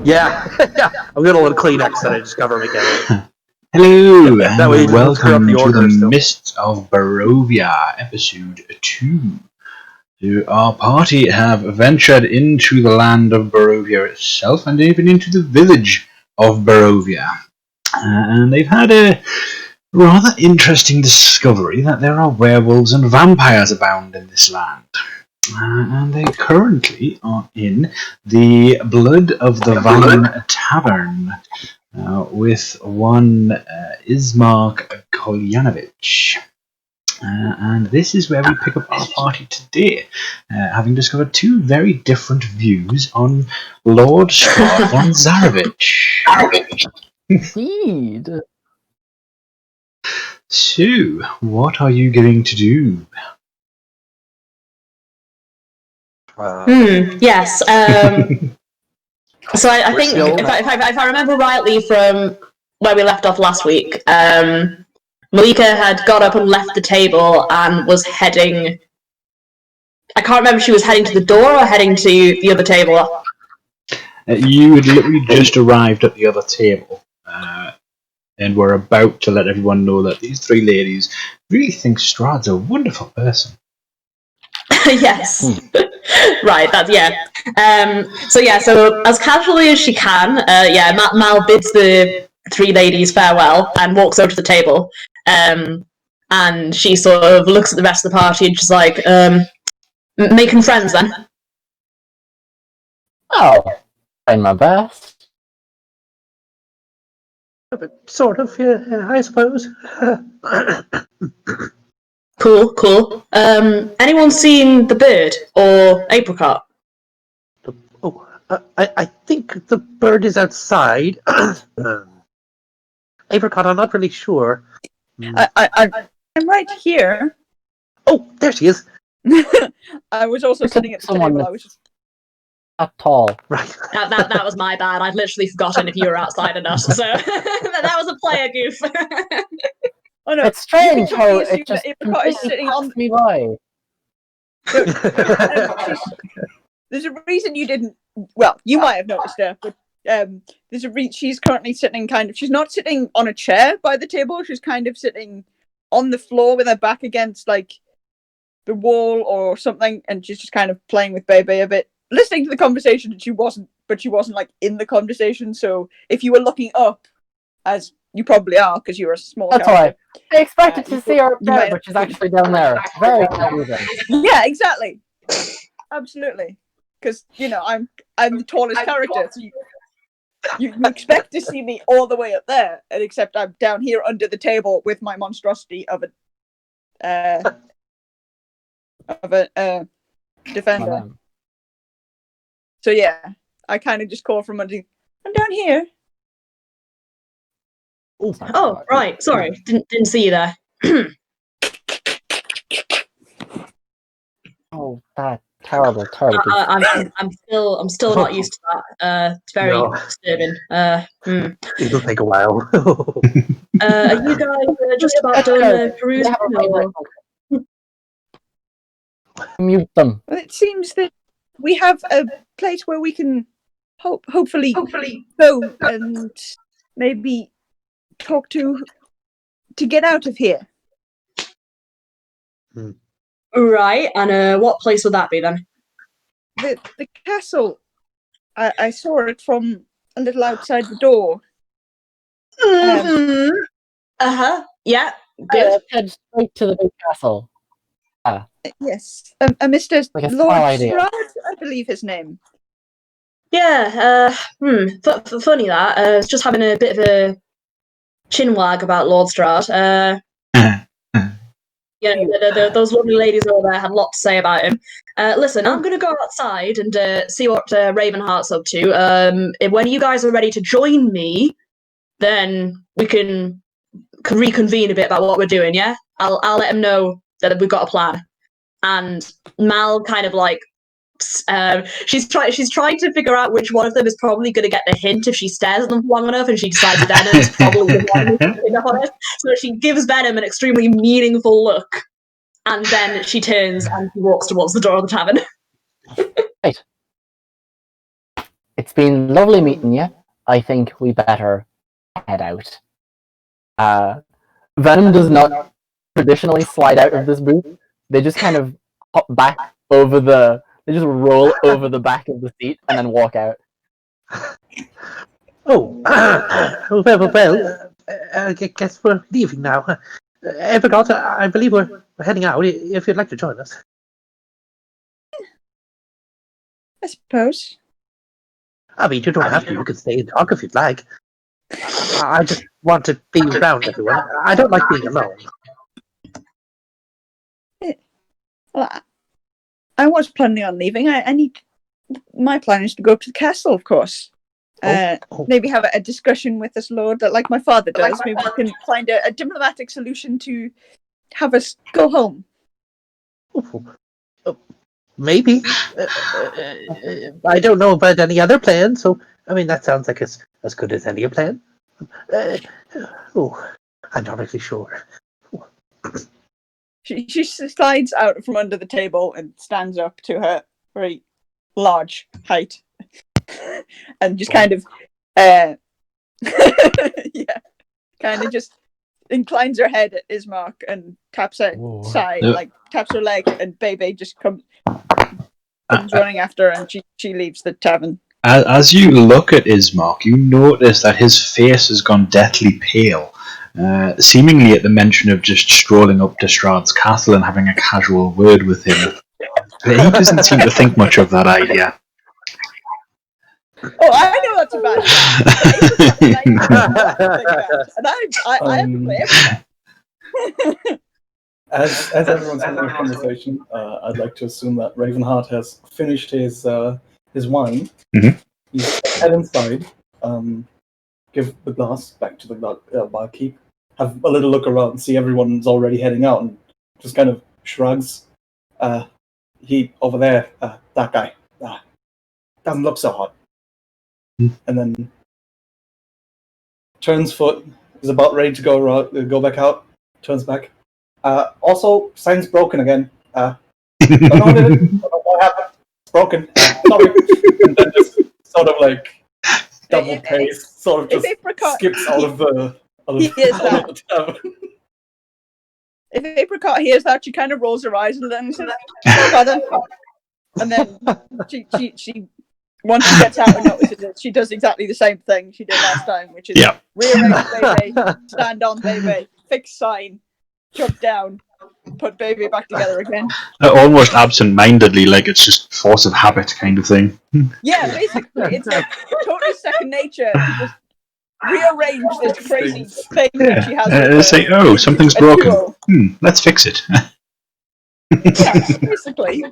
Yeah, I'm gonna let Kleenex that I discover again. Hello, That way you and don't screw up welcome the to order the still. Mists of Barrovia, episode 2. Our party have ventured into the land of Barrovia itself, and even into the village of Barrovia. And they've had a rather interesting discovery that there are werewolves and vampires abound in this land. And they currently are in the Blood of the Valen Tavern with one Ismark Kolyanovich. And this is where we pick up our party today, having discovered two very different views on Lord Strahd von Zarovich. Indeed. So, what are you going to do? Yes. So I think if I remember rightly from where we left off last week, Malika had got up and left the table and was heading. I can't remember if she was heading to the door or heading to the other table. You had literally just arrived at the other table, and were about to let everyone know that these three ladies really think Strahd's a wonderful person. Yes. Right, So as casually as she can, Mal bids the three ladies farewell and walks over to the table. And she sort of looks at the rest of the party and she's like, making friends then. Oh, trying my best. Sort of, yeah, I suppose. Cool. Anyone seen the bird or apricot? I think the bird is outside. Apricot, I'm not really sure. I'm right here. Oh, there she is. I was also sitting at the table. I was just not tall. Right. That was my bad. I'd literally forgotten if you were outside or not. So that was a player goof. Oh no! It's strange how it it just Apricot is sitting on me by. There's a reason you didn't. Well, you might have noticed her, but there's a she's currently sitting she's not sitting on a chair by the table. She's kind of sitting on the floor with her back against like the wall or something, and she's just kind of playing with Bebe a bit, listening to the conversation. She wasn't like in the conversation. So if you were looking up, as you probably are because you're a small That's character. why I expected to see her up there, but she's actually down there. Very confusing. Yeah, exactly. Absolutely. Because I'm the tallest character, so you expect to see me all the way up there, and except I'm down here under the table with my monstrosity of a defender. So yeah, I kind of just call from under. I'm down here. Oh, right. Sorry, didn't see you there. Oh, that terrible. I'm still not used to that. It's very disturbing. It'll take a while. Are you guys just about done perusing? Mute them. Well, it seems that we have a place where we can hopefully go and maybe talk to get out of here. Right, and what place would that be then? The castle. I saw it from a little outside the door. Yeah. Good. Head straight to the big castle. Yes, Mr. Like Lord Strahd, I believe his name. Yeah. Funny that. I was just having a bit of a chinwag about Lord Strahd. Those lovely ladies over there had a lot to say about him. Listen, I'm going to go outside and see what Ravenheart's up to. When you guys are ready to join me, then we can reconvene a bit about what we're doing, yeah? I'll let him know that we've got a plan. And Mal kind of like... she's trying to figure out which one of them is probably going to get the hint if she stares at them long enough, and she decides Venom is probably the one who's picking up on it. So she gives Venom an extremely meaningful look, and then she turns and she walks towards the door of the tavern. Right. It's been lovely meeting you. I think we better head out. Venom does not traditionally slide out of this booth. They just kind of hop back over they just roll over the back of the seat and then walk out. Oh, I guess we're leaving now. Apricot, I believe we're heading out. If you'd like to join us. I suppose. I mean, you don't have to. You can stay and talk if you'd like. I just want to be around everyone. I don't like being alone. Well, I was planning on leaving. My plan is to go up to the castle, of course. Maybe have a discussion with this lord, like my father does. Maybe we can find a diplomatic solution to have us go home. Maybe. I don't know about any other plan, so I mean that sounds like as good as any plan. I'm not really sure. She slides out from under the table and stands up to her very large height, and just kind of, just inclines her head at Ismark and taps her side, taps her leg, and Bebe just comes running after her, and she leaves the tavern. As you look at Ismark, you notice that his face has gone deathly pale, seemingly at the mention of just strolling up to Strahd's castle and having a casual word with him. But he doesn't seem to think much of that idea. Oh, I know that's a bad idea. And I have to play everything. As everyone's having a conversation, I'd like to assume that Ravenheart has finished his wine. Mm-hmm. He's head inside, give the glass back to the barkeep, have a little look around, see everyone's already heading out, and just kind of shrugs. He over there, that guy, doesn't look so hot. And then turns foot, is about ready to go back out, turns back. Also, sign's broken again. Don't know what happened. It's broken. Sorry. And then just sort of like double pace, sort of just skips out of the tavern. If Apricot hears that, she kind of rolls her eyes and then says, "Father," and then she once she gets out and notices it, she does exactly the same thing she did last time, which is rearrange Bebe, stand on Bebe, fix sign, jump down, put Bebe back together again. Almost absent-mindedly, like it's just force of habit kind of thing. Yeah, basically, it's like totally second nature to just rearrange this crazy thing that she has. It's like, oh, something's broken. Let's fix it. Yeah, basically.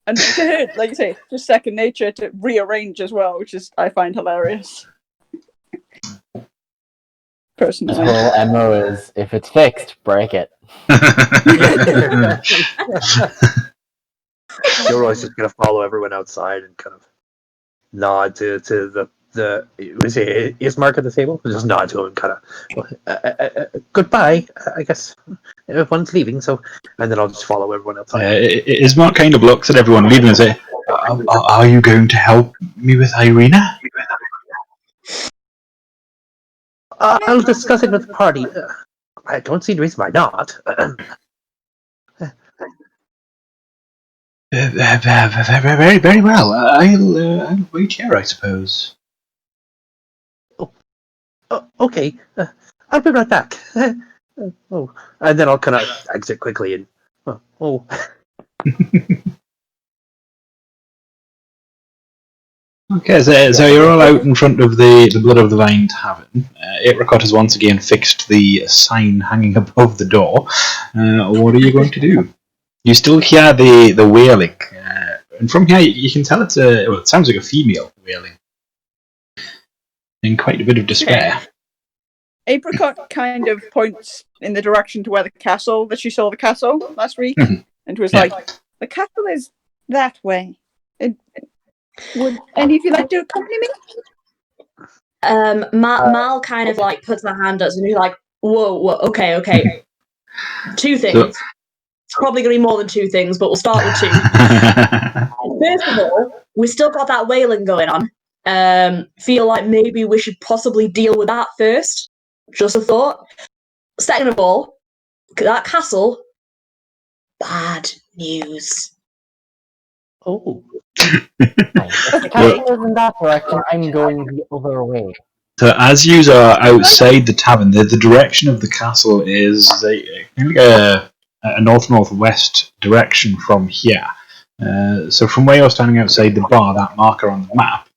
And to her, like you say, just second nature to rearrange as well, which is I find hilarious. Personally. The whole MO is, if it's fixed, break it. Gilroy's just gonna follow everyone outside and kind of nod to the was it Ismark at the table? Just nod to him and kind of goodbye. I guess everyone's leaving, so and then I'll just follow everyone outside. Ismark kind of looks at everyone leaving and says, "Are you going to help me with Irina?" I'll discuss it with the party. I don't see the reason why not. Very, very well. I'll wait here, I suppose. Okay. I'll be right back. And then I'll kind of exit quickly and. Okay, so you're all out in front of the Blood of the Vine Tavern. Apricot has once again fixed the sign hanging above the door. What are you going to do? You still hear the wailing. And from here, you can tell it sounds like a female wailing. In quite a bit of despair. Apricot kind of points in the direction to where that she saw the castle last week, and was like, the castle is that way. Would any of you like to accompany me? Mal kind of like puts her hand up and he's like, whoa, okay. Two things. It's probably going to be more than two things, but we'll start with two. First of all, we still got that whaling going on. Feel like maybe we should possibly deal with that first. Just a thought. Second of all, that castle, bad news. Oh. If the castle is in that direction, I'm going the other way. So as you are outside the tavern, the direction of the castle is a north-northwest direction from here. So from where you're standing outside the bar, that marker on the map,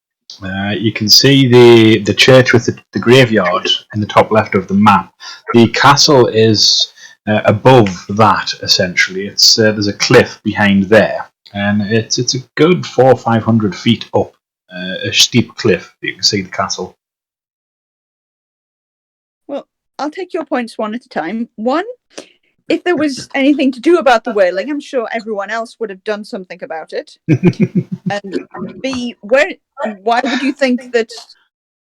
you can see the church with the graveyard in the top left of the map. The castle is above that, essentially. It's there's a cliff behind there, and it's a good 400 or 500 feet up a steep cliff. You can see the castle. Well, I'll take your points one at a time. One, if there was anything to do about the whaling, I'm sure everyone else would have done something about it. And B, why would you think that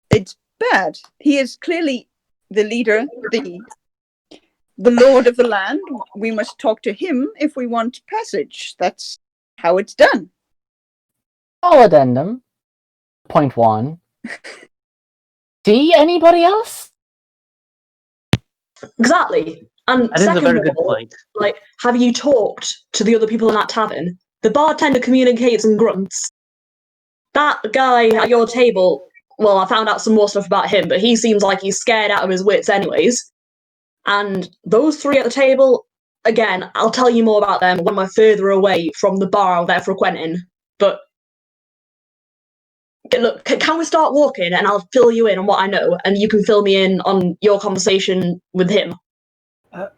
it's bad? He is clearly the leader, the lord of the land. We must talk to him if we want passage. That's how it's done. All addendum. Point 1. See anybody else? Exactly. And That is a second very of good all, point. like, have you talked to the other people in that tavern? The bartender communicates and grunts. That guy at your table, well, I found out some more stuff about him, but he seems like he's scared out of his wits anyways. And those three at the table, again, I'll tell you more about them when we're further away from the bar they're frequenting. But look, can we start walking and I'll fill you in on what I know, and you can fill me in on your conversation with him.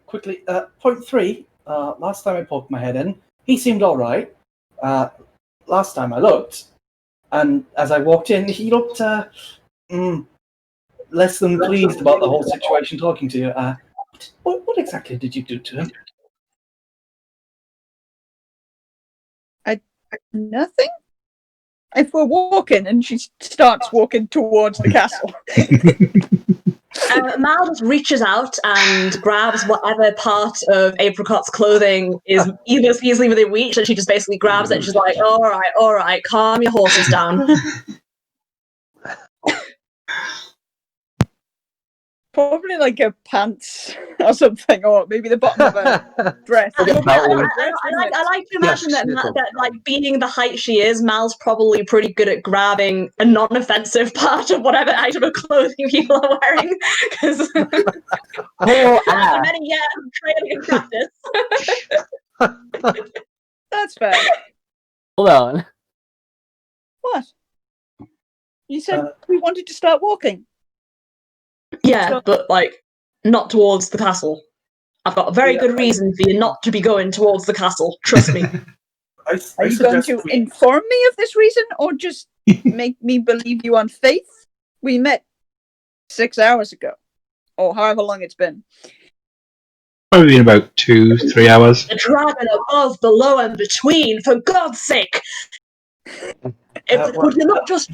Quickly, point 3. Last time I poked my head in, he seemed all right. Last time I looked, and as I walked in, he looked less than pleased about the whole situation talking to you. What exactly did you do to him? Nothing? If we're walking and she starts walking towards the castle. Mal just reaches out and grabs whatever part of Apricot's clothing is easily within reach, and she just basically grabs it and she's like, all right, calm your horses down. Probably like a pants or something, or maybe the bottom of a dress. I Dress, like to imagine Yes, that, like, being the height she is, Mal's probably pretty good at grabbing a non-offensive part of whatever item of clothing people are wearing. Because after many years of training and practice. That's fair. Hold on. What? You said we wanted to start walking. Yeah, but, like, not towards the castle. I've got a very good reason for you not to be going towards the castle. Trust me. Are you going to inform me of this reason, or just make me believe you on faith? We met 6 hours ago, or however long it's been. Probably been about 2-3 hours. The dragon above, below, and between, for God's sake! Would you not just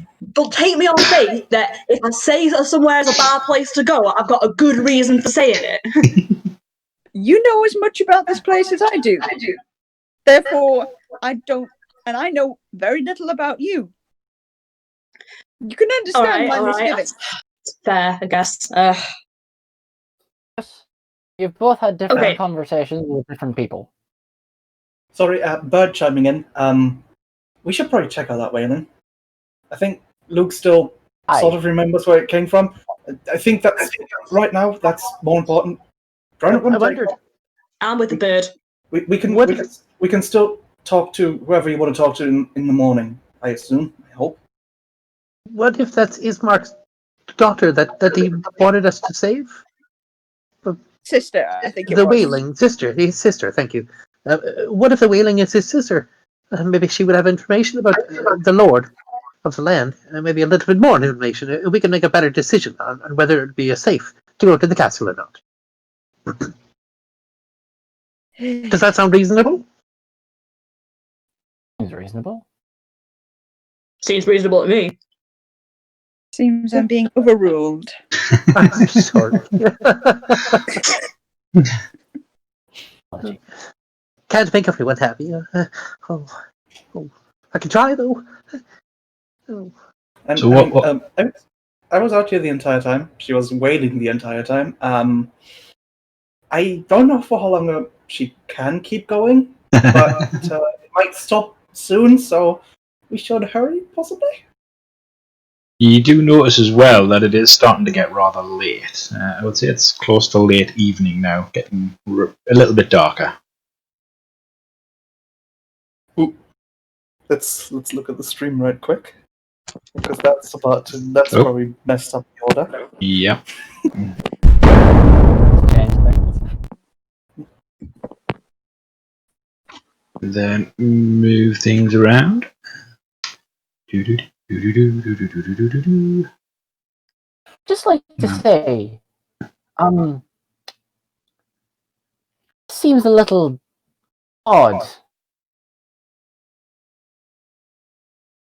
take me on faith that if I say somewhere is a bad place to go, I've got a good reason for saying it? You know as much about this place as I do. Therefore, I don't, and I know very little about you. You can understand my misgivings. It's fair, I guess. You've both had different conversations with different people. Sorry, Bird chiming in. We should probably check out that way then. I think Luke still sort of remembers where it came from. I think that's right now. That's more important. I wondered. I'm with the bird. We can still talk to whoever you want to talk to in the morning. I assume. I hope. What if that's Ismark's daughter that he wanted us to save? Sister, I think it the was. whaling sister. His sister. Thank you. What if the whaling is his sister? Maybe she would have information about the Lord of the land. Maybe a little bit more information. We can make a better decision on whether it would be safe to go to the castle or not. Does that sound reasonable? Seems reasonable. Seems reasonable to me. Seems I'm being overruled. I'm sorry. Can't make everyone happy. I can try though. Oh. And, So what- I was out here the entire time. She was wailing the entire time. I don't know for how long she can keep going, but it might stop soon, so we should hurry, possibly? You do notice as well that it is starting to get rather late. I would say it's close to late evening now, getting a little bit darker. Let's look at the stream right quick, because that's Oh. where we messed up the order. Yep. Change things. Then move things around. Just like to say, seems a little odd.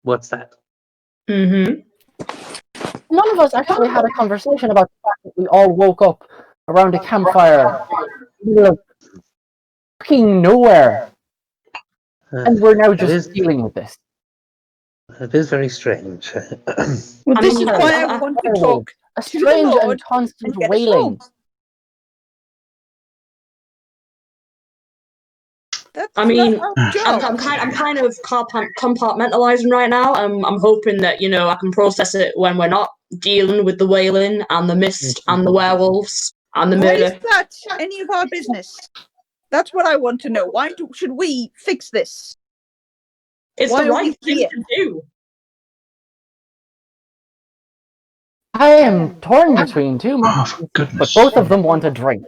What's that? Mm-hmm. None of us actually had a conversation about the fact that we all woke up around a campfire in the middle of fucking nowhere, and we're now just dealing with this. It is very strange. Well, I this mean, is why I want to talk A to the strange Lord and constant and get us wailing. home. That's I mean, not our job. I'm kind of compartmentalizing right now. I'm hoping that I can process it when we're not dealing with the wailing and the mist and the werewolves and the Why is murder. that any of our business? That's what I want to know. Why should we fix this? It's Why the are right we thing here? to do. I am torn between two Oh, minds, for but goodness. both of them want a drink.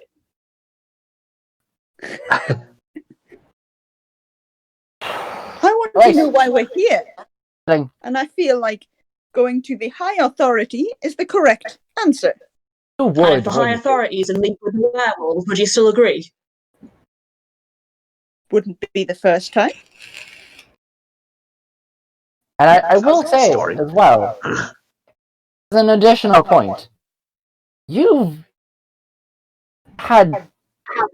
I want Right. to know why we're here. Thing. And I feel like going to the high authority is the correct answer. Who And would? if the high wouldn't? authorities and link with the werewolves, would you still agree? Wouldn't be the first time. And I will say as well, as an additional point, you've had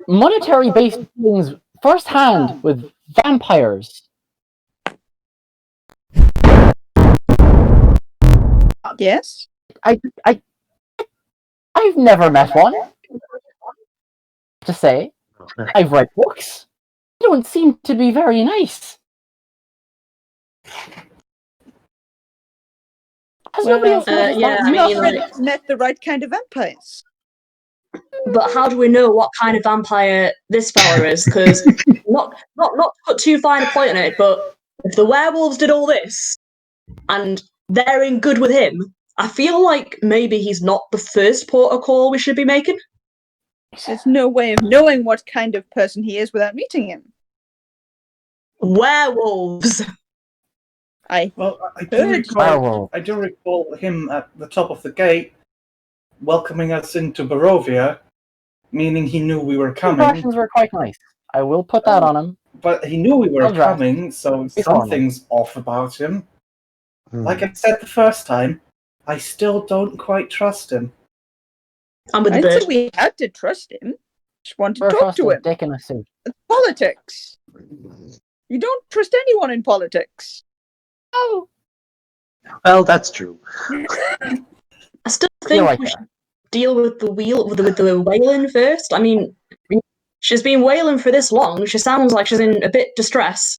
monetary-based dealings firsthand with vampires. Yes. I've never met one. To say, I've read books. They don't seem to be very nice. Has nobody else noticed yeah, that? I mean, Not met the right kind of vampires. But how do we know what kind of vampire this fella is? Because not to put too fine a point on it, but if the werewolves did all this and they're in good with him, I feel like maybe he's not the first port of call we should be making. There's no way of knowing what kind of person he is without meeting him. Werewolves. Well, I do recall him at the top of the gate welcoming us into Barrovia, meaning he knew we were coming. Impressions were quite nice. I will put that on him. But he knew we were I'll draft. coming, so Be formal. something's off about him. Like I said the first time, I still don't quite trust him. I'm with the I'd bird. say we had to trust him. Just want to We're talk to a him. dick in a suit. It's politics. You don't trust anyone in politics. Oh, Well, that's true. I still think right we there. should deal with the wailing first. I mean, she's been wailing for this long. She sounds like she's in a bit distress.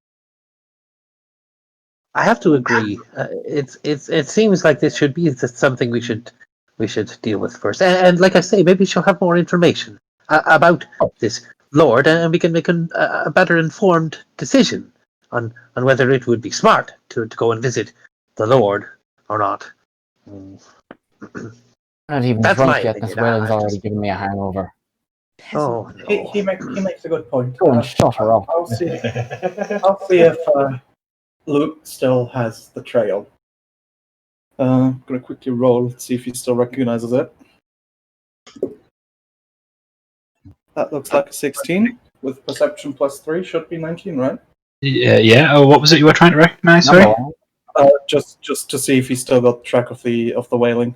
I have to agree. It seems like this should be something we should deal with first. And like I say, maybe she'll have more information about this lord, and we can make a better informed decision on whether it would be smart to go and visit the lord or not. I'm not even That's drunk my yet. This opinion. wailing's already given me a hangover. Oh no. He makes a good point. Go and shut her up. I'll see if Luke still has the trail. I'm gonna quickly roll, see if he still recognizes it. That looks like a 16 with perception +3, should be 19, right? Yeah. Oh, what was it you were trying to recognize? Sorry. Number Just to see if he still got track of the wailing.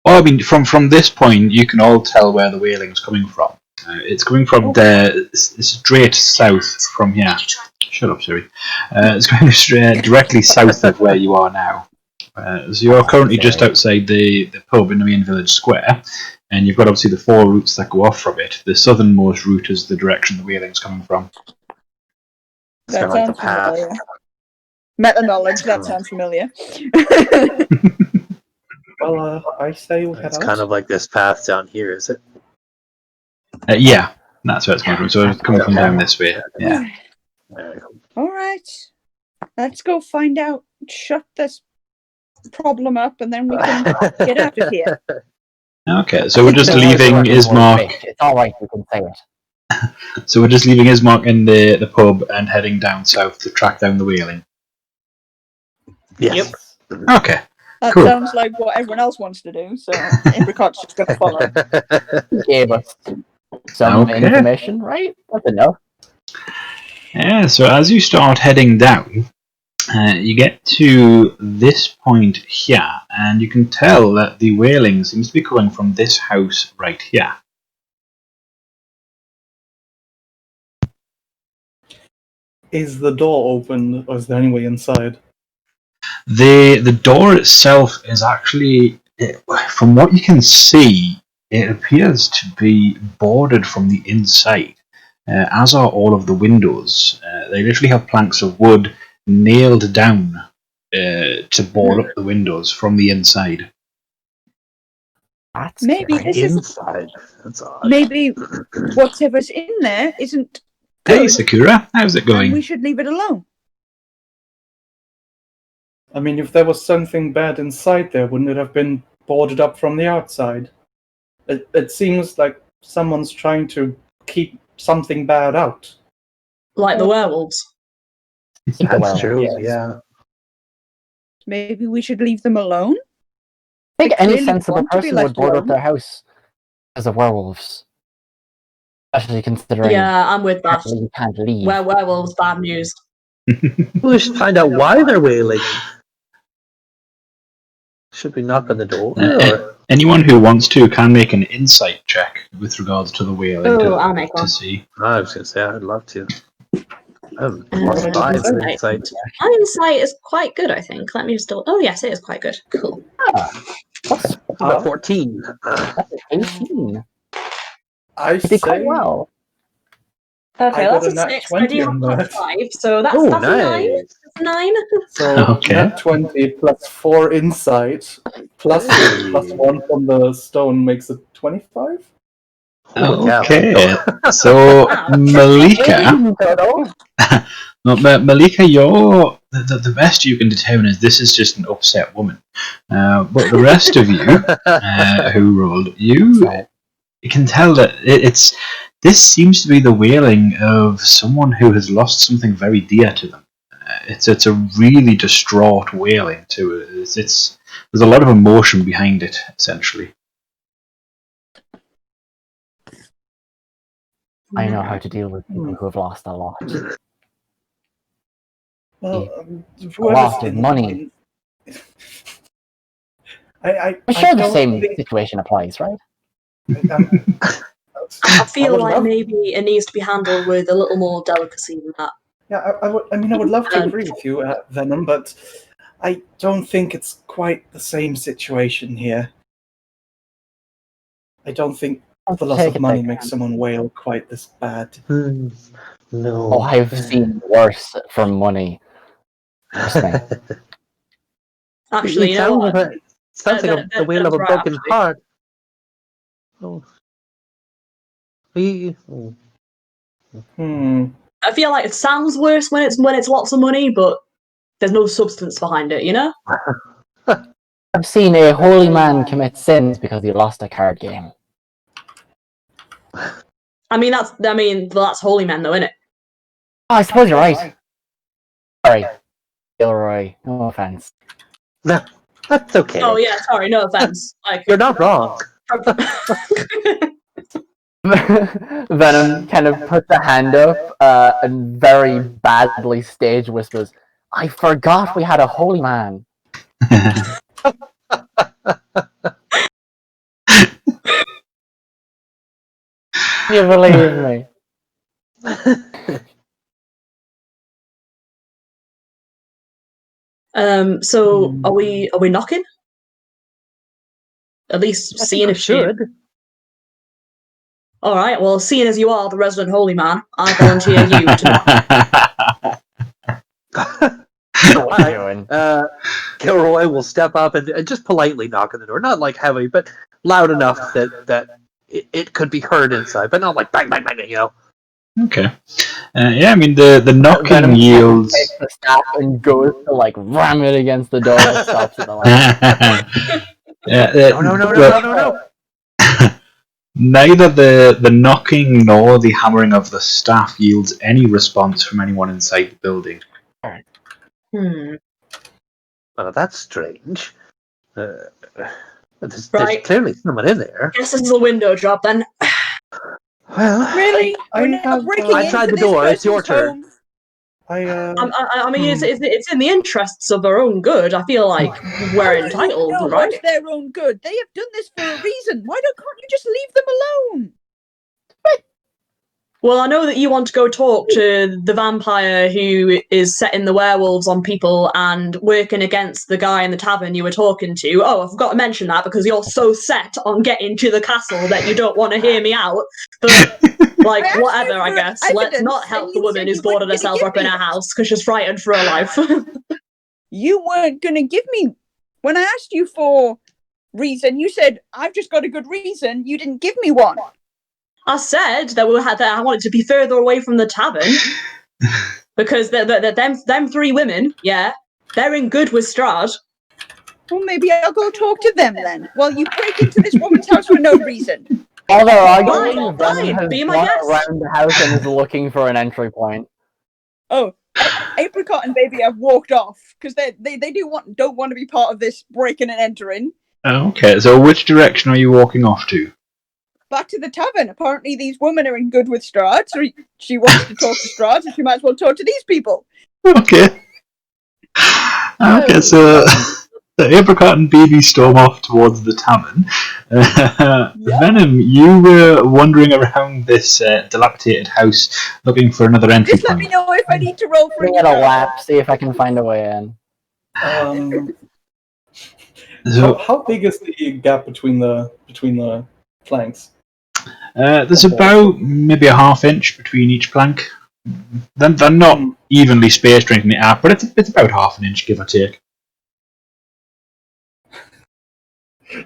Well, I mean, from this point, you can all tell where the wailing is coming from. It's coming from straight south from here. Shut up, Siri. It's going directly south of where you are now. So you're currently just outside the pub in the main village square, and you've got obviously the 4 routes that go off from it. The southernmost route is the direction the whaling's coming from. It's kind That of like the sounds path. familiar. Meta knowledge, that sounds familiar. Well, I say we head It's out. kind of like this path down here, is it? Yeah, that's where it's coming from. So it's coming from down this way. Yeah. All right. Let's go find out. Shut this problem up, and then we can get out of here. Okay, so we're just leaving Ismark. It's all right. You can say it. So we're just leaving Ismark in the pub and heading down south to track down the whaling. Yes. Okay. That Cool. sounds like what everyone else wants to do, so Apricot's just going to follow. You gave us some Okay. information, right? That's enough. Yeah, so as you start heading down, you get to this point here, and you can tell that the wailing seems to be coming from this house right here. Is the door open, or is there any way inside? The door itself is actually, from what you can see, it appears to be boarded from the inside, as are all of the windows. They literally have planks of wood nailed down to board up the windows from the inside. That's Maybe scary. this is Inside. That's odd. maybe whatever's in there isn't Hey, good, Sakura, how's it and we going? should leave it alone. I mean, if there was something bad inside there, wouldn't it have been boarded up from the outside? It seems like someone's trying to keep something bad out. Like the werewolves. That's true, Yes. yeah. Maybe we should leave them alone. I think They any clearly sensible want to be person left would board up alone. their house because of werewolves. Especially considering Yeah, I'm with that. apparently you can't leave. Werewolves, bad news. We should find out why they're wailing. Should we knock on the door? Or? Anyone who wants to can make an insight check with regards to the whaling Oh, I'll make to one. see. I was going to say, I'd love to. Oh, Insight. +5 in insight. My insight is quite good, I think. Let me just Oh, yes, it is quite good. Cool. What's 14. that's 18? I You did quite say well. Okay, I got that's a a nat 6. I 20 do have on plus that. 5, so that's Oh, a 9. nice. That's a 9. so. Okay. Nat 20 plus 4 insight plus Hey. plus 1 from the stone makes it 25. Holy cow. Okay, so Malika, Malika, you're the best you can determine is this is just an upset woman. But the rest of you who rolled, you can tell that this seems to be the wailing of someone who has lost something very dear to them. It's a really distraught wailing too. It's there's a lot of emotion behind it, essentially. I know how to deal with people who have lost a lot. Well, A whoever's lot of in money. I I'm sure the don't same think- situation applies, right? I feel would like love- maybe it needs to be handled with a little more delicacy than that. Yeah, I would love to agree with you, Venom, but I don't think it's quite the same situation here. I don't think the loss Take of it money like makes that. someone wail quite this bad. No. Oh, I've seen worse for money. Trust me. Actually, you know what? Sounds like the wail of a Right, broken actually. heart. Oh. We. Hmm. I feel like it sounds worse when it's lots of money, but there's no substance behind it, you know? I've seen a holy man commit sins because he lost a card game. I mean that's holy men though, isn't it? Oh, I suppose you're right. Sorry, Gilroy. No offense. No, that's okay. Oh yeah, sorry, no offense. Like You're not wrong. Venom kind of puts a hand up and very badly stage whispers, I forgot we had a holy man. You believe me? So are we knocking? At least I seeing think if we she. should. All right. Well, seeing as you are the resident holy man, I volunteer you to knock. What are you doing? Gilroy will step up and just politely knock on the door, not like heavy, but loud enough that it could be heard inside, but not like bang bang bang, you know. Okay. Yeah, I mean the knocking Venom yields. takes the staff and goes to like ram it against the door, but stops it. Yeah, No. neither the knocking nor the hammering of the staff yields any response from anyone inside the building. Well, that's strange. There's Right. clearly someone in there. Guess this is a window job then. Well, Really? We're I not have, breaking I into tried the this door, it's your person's turn. home. I mean, it's in the interests of our own good. I feel like we're How do entitled, you know right? what's their own good? They have done this for a reason. Why can't you just leave them alone? Well, I know that you want to go talk to the vampire who is setting the werewolves on people and working against the guy in the tavern you were talking to. Oh, I forgot to mention that because you're so set on getting to the castle that you don't want to hear me out. But, like, I asked whatever, you I for guess. evidence, Let's not and help the you woman said who's you weren't boarded gonna herself give up in me her it. house because she's frightened for her life. You weren't going to give me. When I asked you for reason, you said, I've just got a good reason. You didn't give me one. I said that I wanted to be further away from the tavern because them three women, yeah, they're in good with Strahd. Well, maybe I'll go talk to them then. Well, you break into this woman's house for no reason. While they're arguing, Fine, Venom has be my gone guest. around the house and is looking for an entry point. Oh, Apricot and Baby have walked off because they don't want to be part of this breaking and entering. Okay, so which direction are you walking off to? Back to the tavern. Apparently, these women are in good with Strahd, so she wants to talk to Strahd, so she might as well talk to these people. Okay. Okay, so the Apricot and BB storm off towards the tavern. Venom, you were wandering around this dilapidated house looking for another entry Just let point. me know if I need to roll for Bring it a lap, see if I can find a way in. So, how big is the gap between the planks? there's about maybe a ½ inch between each plank. They're not evenly spaced or anything like that, but it's about ½ an inch, give or take.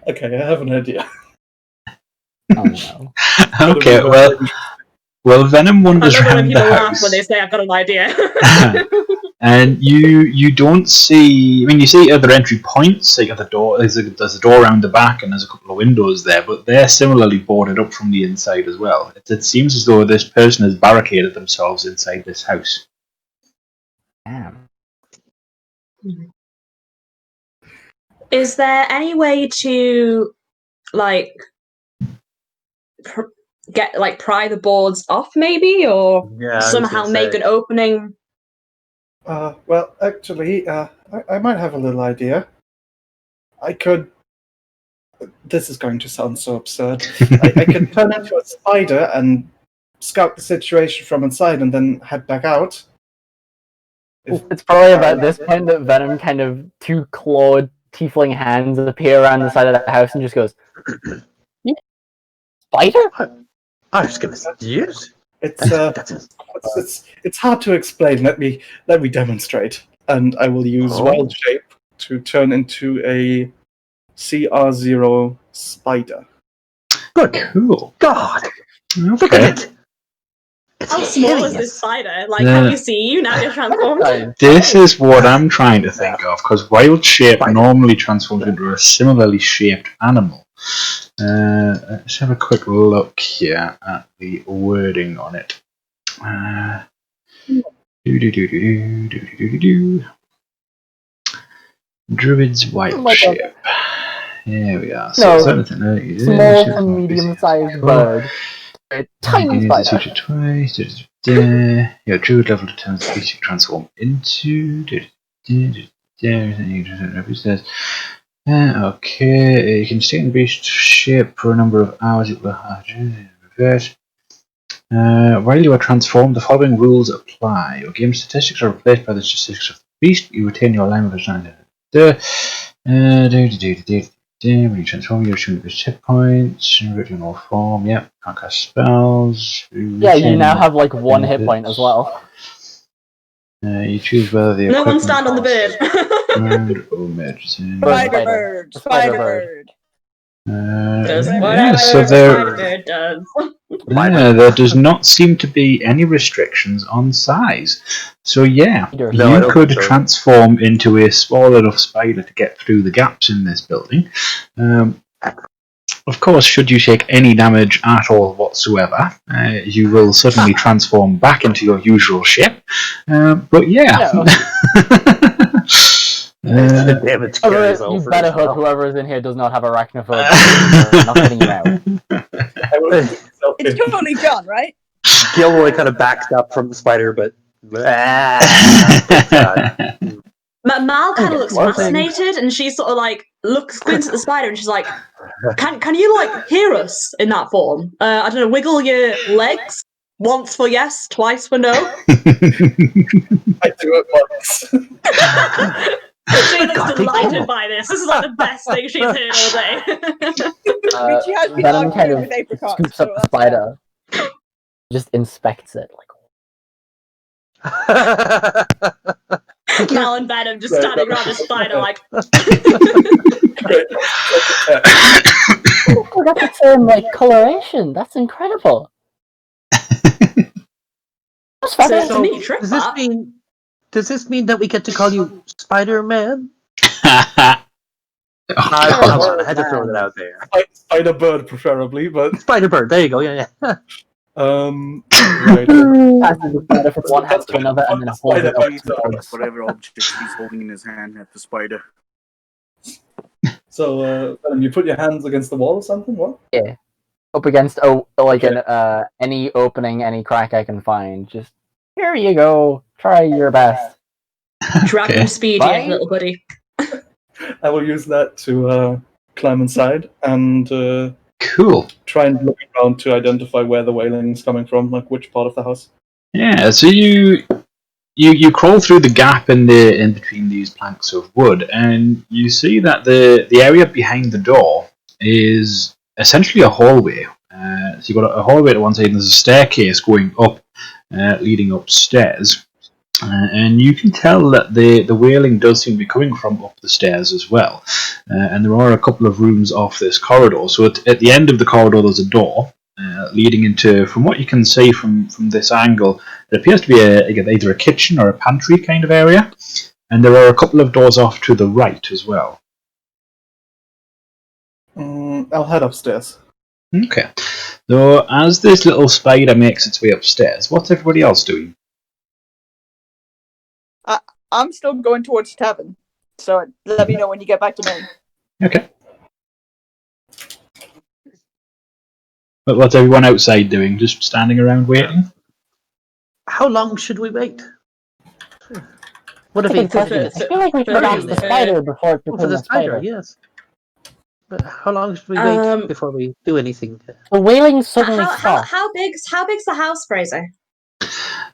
Okay, I have an idea. Oh no. Okay, well, Venom I wanders love it when around the people laugh house. when they say I've got an idea. And you don't see. I mean, you see other entry points. Like at the door, there's a door around the back, and there's a couple of windows there, but they're similarly boarded up from the inside as well. It seems as though this person has barricaded themselves inside this house. Damn. Is there any way to pry the boards off, maybe, or somehow make an opening? Well, actually, I might have a little idea. I could. This is going to sound so absurd. I could turn into a spider and scout the situation from inside, and then head back out. It's probably about this point that Venom kind of two clawed tiefling hands appear around the side of the house and just goes, yeah. Spider? I was gonna say yes. It's hard to explain. Let me demonstrate, and I will use wild shape to turn into a CR0 spider. Good. Cool. God, look Okay. at it. It's How small is hideous. this spider? Like, can we see you now? You're transformed. This is what I'm trying to think of, because wild shape normally transforms into a similarly shaped animal. Let's have a quick look here at the wording on it. Druid's wild shape. Here we are. So small to medium-sized bird. A tiny spider. Twice. Your druid level determines the beast you transform into. Okay, you can stay in the beast shape for a number of hours. It will reverse. While you are transformed, the following rules apply. Your game statistics are replaced by the statistics of the beast, you retain your line of vision. When you transform, you return your hit points. Original form, yep. Can't cast spells. Yeah, you now have like 1 hit point as well. You choose whether the No one equipment stand on the bird. or medicine. Spider-Bird. Spider-Bird. Spider-Bird. Does Yeah, whatever so a there, spider does. there does not seem to be any restrictions on size. So yeah, No, I you don't could think so. transform into a small enough spider to get through the gaps in this building. Of course, should you take any damage at all whatsoever, you will suddenly transform back into your usual shape. But yeah. No. The damage carries You over. better as hope well. whoever's in here does not have arachnophobia. We're not getting you out. I will It's totally John, right? Gilroy kind of backs up from the spider, but Mal kind of looks One thing. fascinated, and she sort of like squints at the spider, and she's like, "Can you like hear us in that form? I don't know. Wiggle your legs once for yes, twice for no." I do it once. She looks God, delighted by this. This is like the best thing she's heard all day. I mean, she has been Venom arguing kind of with Apricot, scoops so up the that's spider, just inspects it. Like, Mal and Venom just Right, standing that around the makes spider like, Great. oh, we got the same like coloration. That's incredible. That's so fascinating. it's a neat trick. does this mean that we get to call you Spider-Man? Oh, Come on, I had to throw that out there. Spider-Bird, preferably, but Spider-Bird, there you go, yeah. right. Passes the spider from one hand to another and then holds it up towards. Whatever object he's holding in his hand at the spider. So, you put your hands against the wall or something? What? Yeah. Up against any opening, any crack I can find. Just here you go. Try your best. Dragon Okay. speed, Bye. yeah, little buddy. I will use that to climb inside and Cool. try and look around to identify where the wailing is coming from, like which part of the house. Yeah, so you crawl through the gap in between these planks of wood, and you see that the area behind the door is essentially a hallway. So you've got a hallway to one side, and there's a staircase going up, leading upstairs. And you can tell that the wailing does seem to be coming from up the stairs as well. And there are a couple of rooms off this corridor. So at the end of the corridor, there's a door leading into, from what you can see from this angle, it appears to be either a kitchen or a pantry kind of area. And there are a couple of doors off to the right as well. I'll head upstairs. Okay. So as this little spider makes its way upstairs, what's everybody else doing? I'm still going towards the tavern. So let me know when you get back to me. Okay. But what's everyone outside doing? Just standing around waiting? How long should we wait? What if That's a good he question. I feel like we should ask the spider before it for becomes the a spider. spider? Yes. But how long should we wait before we do anything? The wailing suddenly stopped. How big's the house, Fraser?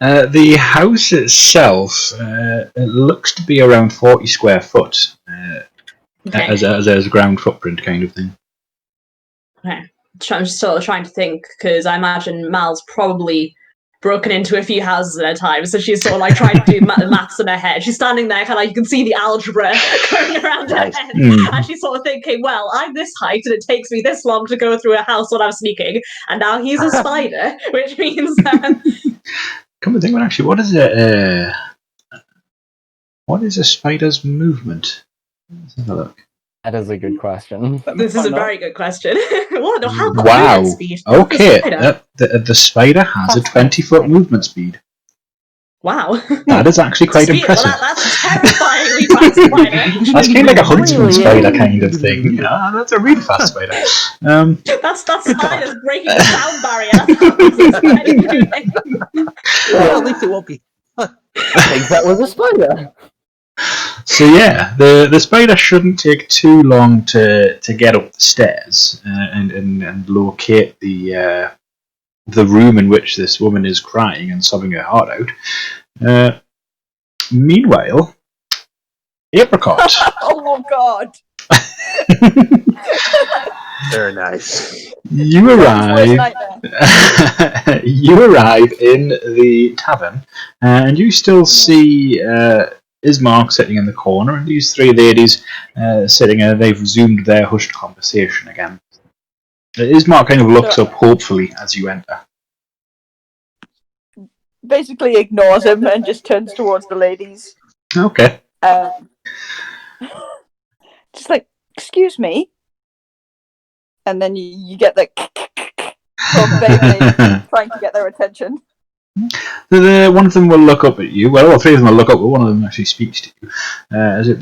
The house itself, it looks to be around 40 square foot, Okay. as a ground footprint kind of thing. Okay. I'm just sort of trying to think, because I imagine Mal's probably broken into a few houses at a time, so she's sort of like trying to do maths in her head. She's standing there, kind of like you can see the algebra going around her head, and she's sort of thinking, well, I'm this height, and it takes me this long to go through a house when I'm sneaking, and now he's a spider, which means Come to think of it, actually, what is a spider's movement? Let's have a look. That is a good question. this is a very good question. What? How quick Wow. movement speed? Okay, Spider? the spider has a 20-foot movement speed. Wow. That is actually quite Speed. impressive. Well, that's terrifyingly fast spider. That's kind of like a huntsman Really? spider kind of thing. Yeah, that's a really fast spider. That's spiders breaking the sound barrier. Well, at least it won't be. I think that was a spider. So yeah, the spider shouldn't take too long to get up the stairs and locate the room in which this woman is crying and sobbing her heart out. Meanwhile, Apricot. Oh God! Very nice. You Worst arrive. nightmare. You arrive in the tavern, and you still see Ismark sitting in the corner, and these three ladies sitting. They've resumed their hushed conversation again. Ismark kind of looks up hopefully as you enter. Basically ignores him and just turns towards the ladies. Okay. Just like, excuse me. And then you get the from Bailey trying to get their attention. One of them will look up at you. Well, all three of them will look up, but one of them actually speaks to you. Is it?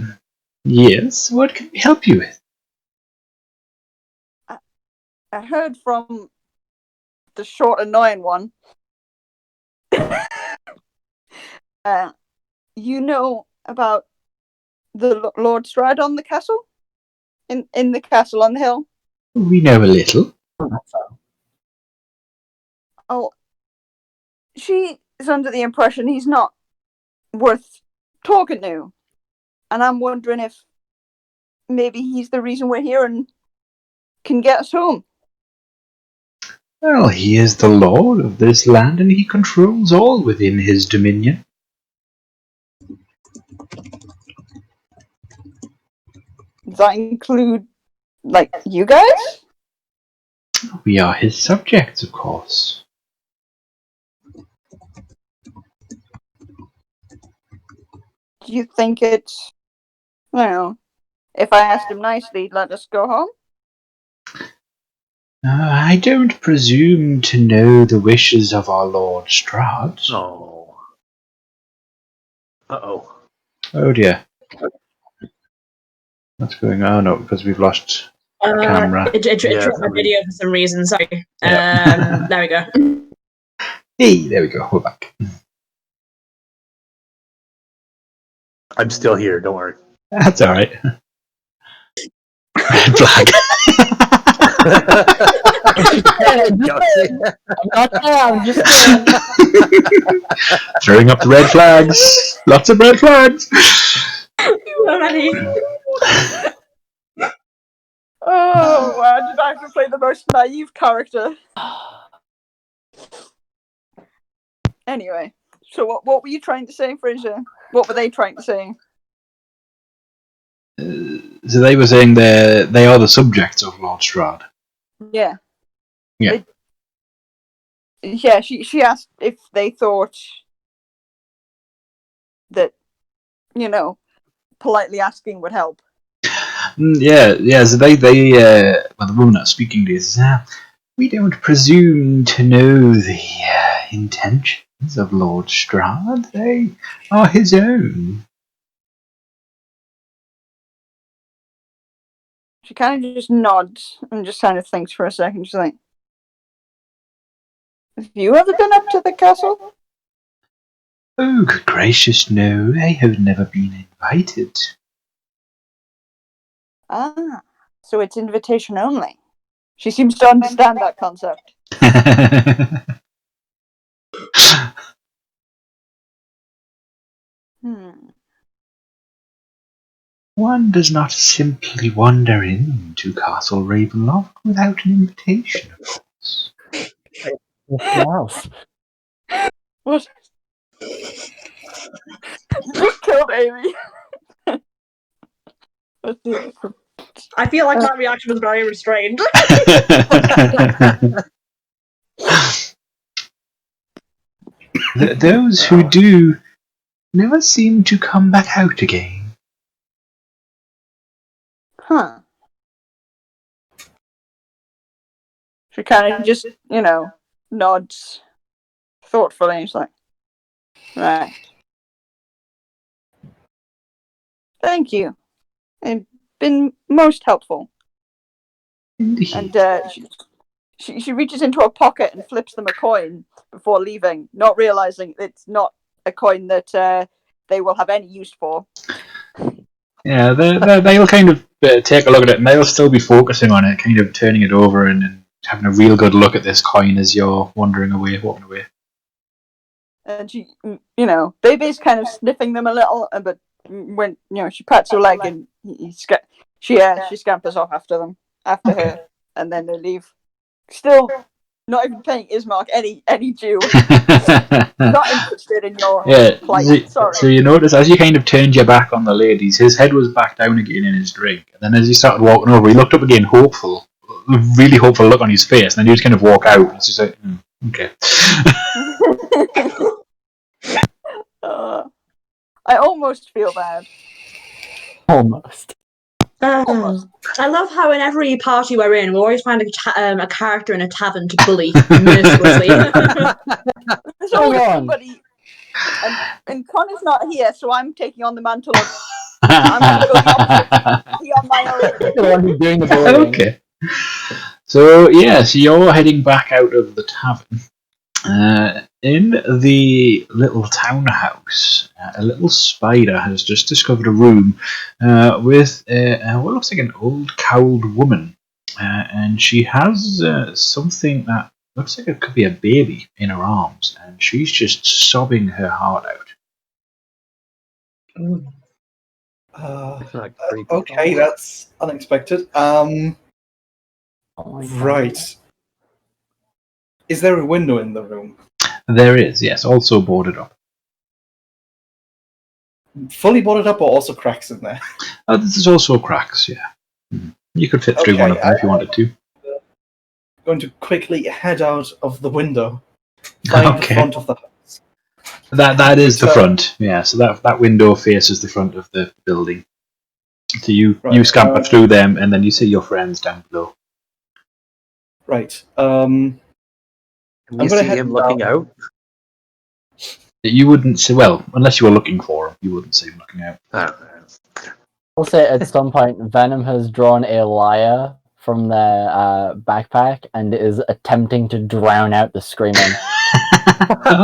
Yes. What can we help you with? I heard from the short, annoying one. You know about the Lord Strahd on the castle? In the castle on the hill? We know a little. Oh, she is under the impression he's not worth talking to. And I'm wondering if maybe he's the reason we're here and can get us home. Well, he is the lord of this land, and he controls all within his dominion. Does that include, like, you guys? We are his subjects, of course. Do you think it's, I don't know, if I asked him nicely, he'd let us go home? I don't presume to know the wishes of our Lord Strahd. Oh. Uh-oh. Oh dear. What's going on? Oh, no, because we've lost camera. It dropped my video for some reason, sorry. Yeah. There we go. Hey, there we go. We're back. I'm still here, don't worry. That's alright. Red flag. I'm not there, I'm just Throwing up the red flags. Lots of red flags. Already. Oh, wow, did I have to play the most naive character? Anyway, so what were you trying to say, Fraser? What were they trying to say? So they were saying they are the subjects of Lord Strahd. Yeah. Yeah. Yeah, she asked if they thought that, you know, politely asking would help. Yeah. So well, the woman that's speaking to us, we don't presume to know the intentions of Lord Strahd. They are his own. She kind of just nods and just kind of thinks for a second. She's like, have you ever been up to the castle? Oh, good gracious, no. I have never been invited. Ah, so it's invitation only. She seems to understand that concept. One does not simply wander into Castle Ravenloft without an invitation, of course. house. What? You just killed Amy. I feel like that reaction was very restrained. Those who do never seem to come back out again. Huh. She kind of just, nods thoughtfully. And she's like, right. Thank you. It's been most helpful. Indeed. And she reaches into her pocket and flips them a coin before leaving, not realizing it's not a coin that they will have any use for. Yeah, they'll kind of take a look at it, and they'll still be focusing on it, kind of turning it over and having a real good look at this coin as you're walking away. And she, Baby's kind of sniffing them a little, but when she pats her leg and she scampers off after her, and then they leave. Still not even paying Ismark any due. Not interested in your plight. Sorry. So you notice as you kind of turned your back on the ladies, his head was back down again in his drink. And then as he started walking over, he looked up again, hopeful, really hopeful look on his face. And then he just kind of walk out. It's just like, okay. I almost feel bad. Almost. I love how in every party we're in, we always find a character in a tavern to bully mercilessly. There's always somebody, and Connor's not here, so I'm taking on the mantle of. I'm going to go the opposite. Be on my own. The one who's doing the bullying. Okay. So you're heading back out of the tavern. In the little townhouse, a little spider has just discovered a room with what looks like an old cowled woman, and she has something that looks like it could be a baby in her arms, and she's just sobbing her heart out. Okay, that's unexpected. Right. Is there a window in the room? There is, yes, also boarded up. Fully boarded up, or also cracks in there? There's also cracks, yeah. You could fit through one of them if you wanted to. Going to quickly head out of the window, find the front of the house. That is the front, yeah. So that window faces the front of the building. So you scamper through them, and then you see your friends down below. Right. Can we see him looking out? You wouldn't see, well, unless you were looking for him, you wouldn't see him looking out. I'll say at some point, Venom has drawn a lyre from their backpack and is attempting to drown out the screaming.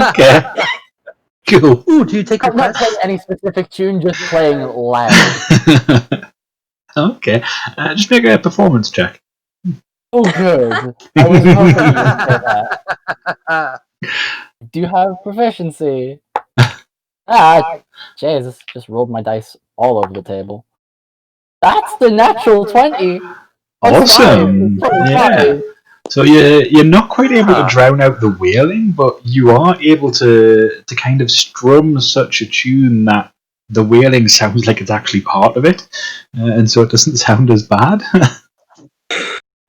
Okay. Cool. Ooh, do you take a I'm not playing any specific tune, just playing loud. Okay. Just make a performance check. Oh, good. I was hoping you would say that. Do you have proficiency? Jesus, just rolled my dice all over the table. That's the natural 20! Awesome! Yeah. So you're not quite able to drown out the wailing, but you are able to kind of strum such a tune that the wailing sounds like it's actually part of it, and so it doesn't sound as bad.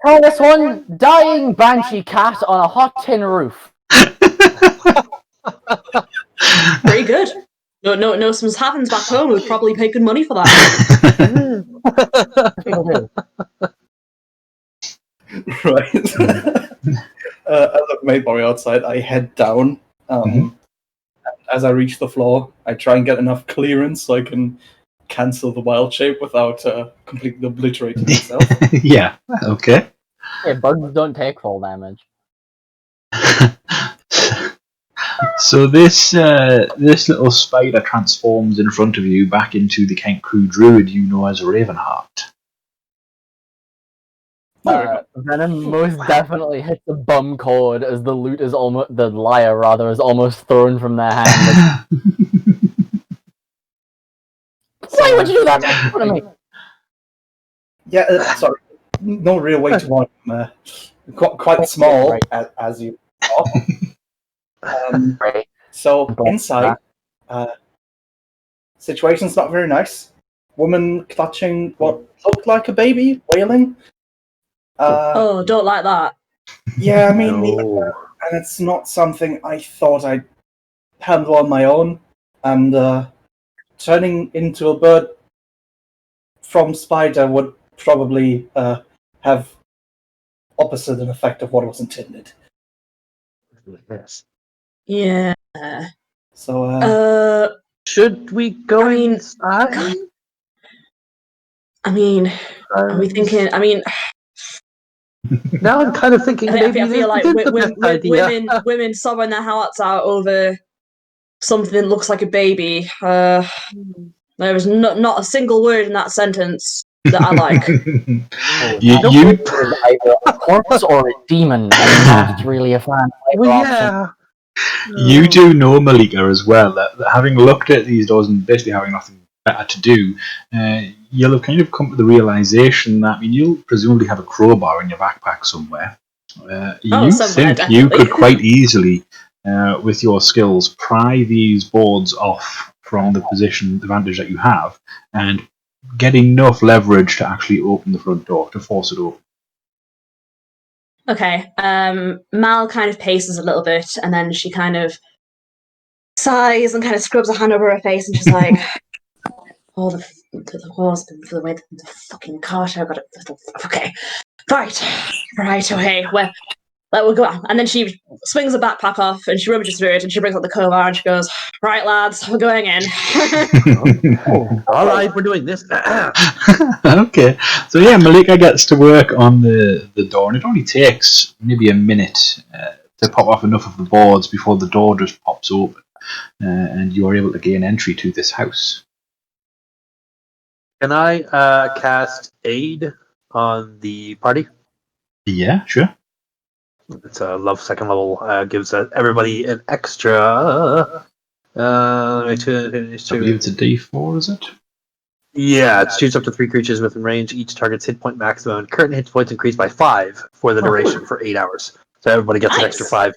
Try this one, dying banshee cat on a hot tin roof. Pretty good. No, some happens back home. We'd probably pay good money for that. Right. As I've made my way outside, I head down. As I reach the floor, I try and get enough clearance so I can cancel the wild shape without completely obliterating myself. Yeah, okay. Hey, bugs don't take full damage. So this little spider transforms in front of you back into the Kent Crew druid you know as Ravenheart. Venom most definitely hits the bum cord as the loot is almost the lyre rather is almost thrown from their hand. Why would you do that in front of me? Yeah, sorry. No real way to want him. Quite small, as you are. So inside, situation's not very nice. Woman clutching what looked like a baby, wailing. Don't like that. Yeah, I mean, and it's not something I thought I'd handle on my own. And turning into a bird from spider would probably have opposite an effect of what was intended. Yes. Yeah. So, should we go inside? I mean, are we thinking? I mean, now I'm kind of thinking maybe I feel like women sobbing their hearts out over something that looks like a baby. There was not a single word in that sentence that I like. You either a corpse or a demon. I'm not really a fan. You do know, Malika, as well, that having looked at these doors and basically having nothing better to do, you'll have kind of come to the realization that, I mean, you'll presumably have a crowbar in your backpack somewhere. You somewhere, think you definitely. could quite easily, with your skills, pry these boards off from the position advantage that you have and get enough leverage to actually open the front door, to force it open. Okay. Mal kind of paces a little bit, and then she kind of sighs and kind of scrubs a hand over her face, and she's like, "Oh, the walls, the way the fucking Carter got it. Okay, right, okay. Well, we'll go on." And then she swings the backpack off, and she rummages through it, and she brings out the crowbar, and she goes, "Right, lads, we're going in." All right, we're doing this. Okay, so yeah, Malika gets to work on the door, and it only takes maybe a minute to pop off enough of the boards before the door just pops open, and you are able to gain entry to this house. Can I cast Aid on the party? Yeah, sure. It's a love second level. Gives everybody an extra. I believe it's a D4, is it? Yeah, it shoots up to 3 creatures within range. Each target's hit point maximum. Current hit points increase by 5 for the duration for 8 hours. So everybody gets an extra 5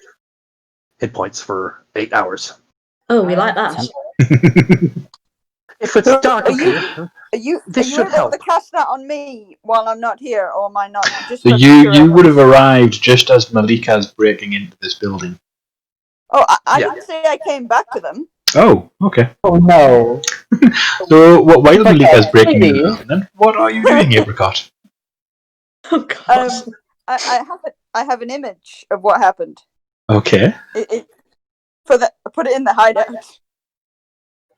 hit points for 8 hours. Oh, we like that. If it's dark in here, Are you this should able help. to cast that on me while I'm not here, or am I not? Just So for you future would have reference? arrived just as Malika's breaking into this building. Oh, I Yeah. didn't say I came back to them. Oh, okay. Oh no. So while Malika's breaking into maybe. the building, then what are you doing, Apricot? Oh god. I have an image of what happened. Okay. Put it in the hideout.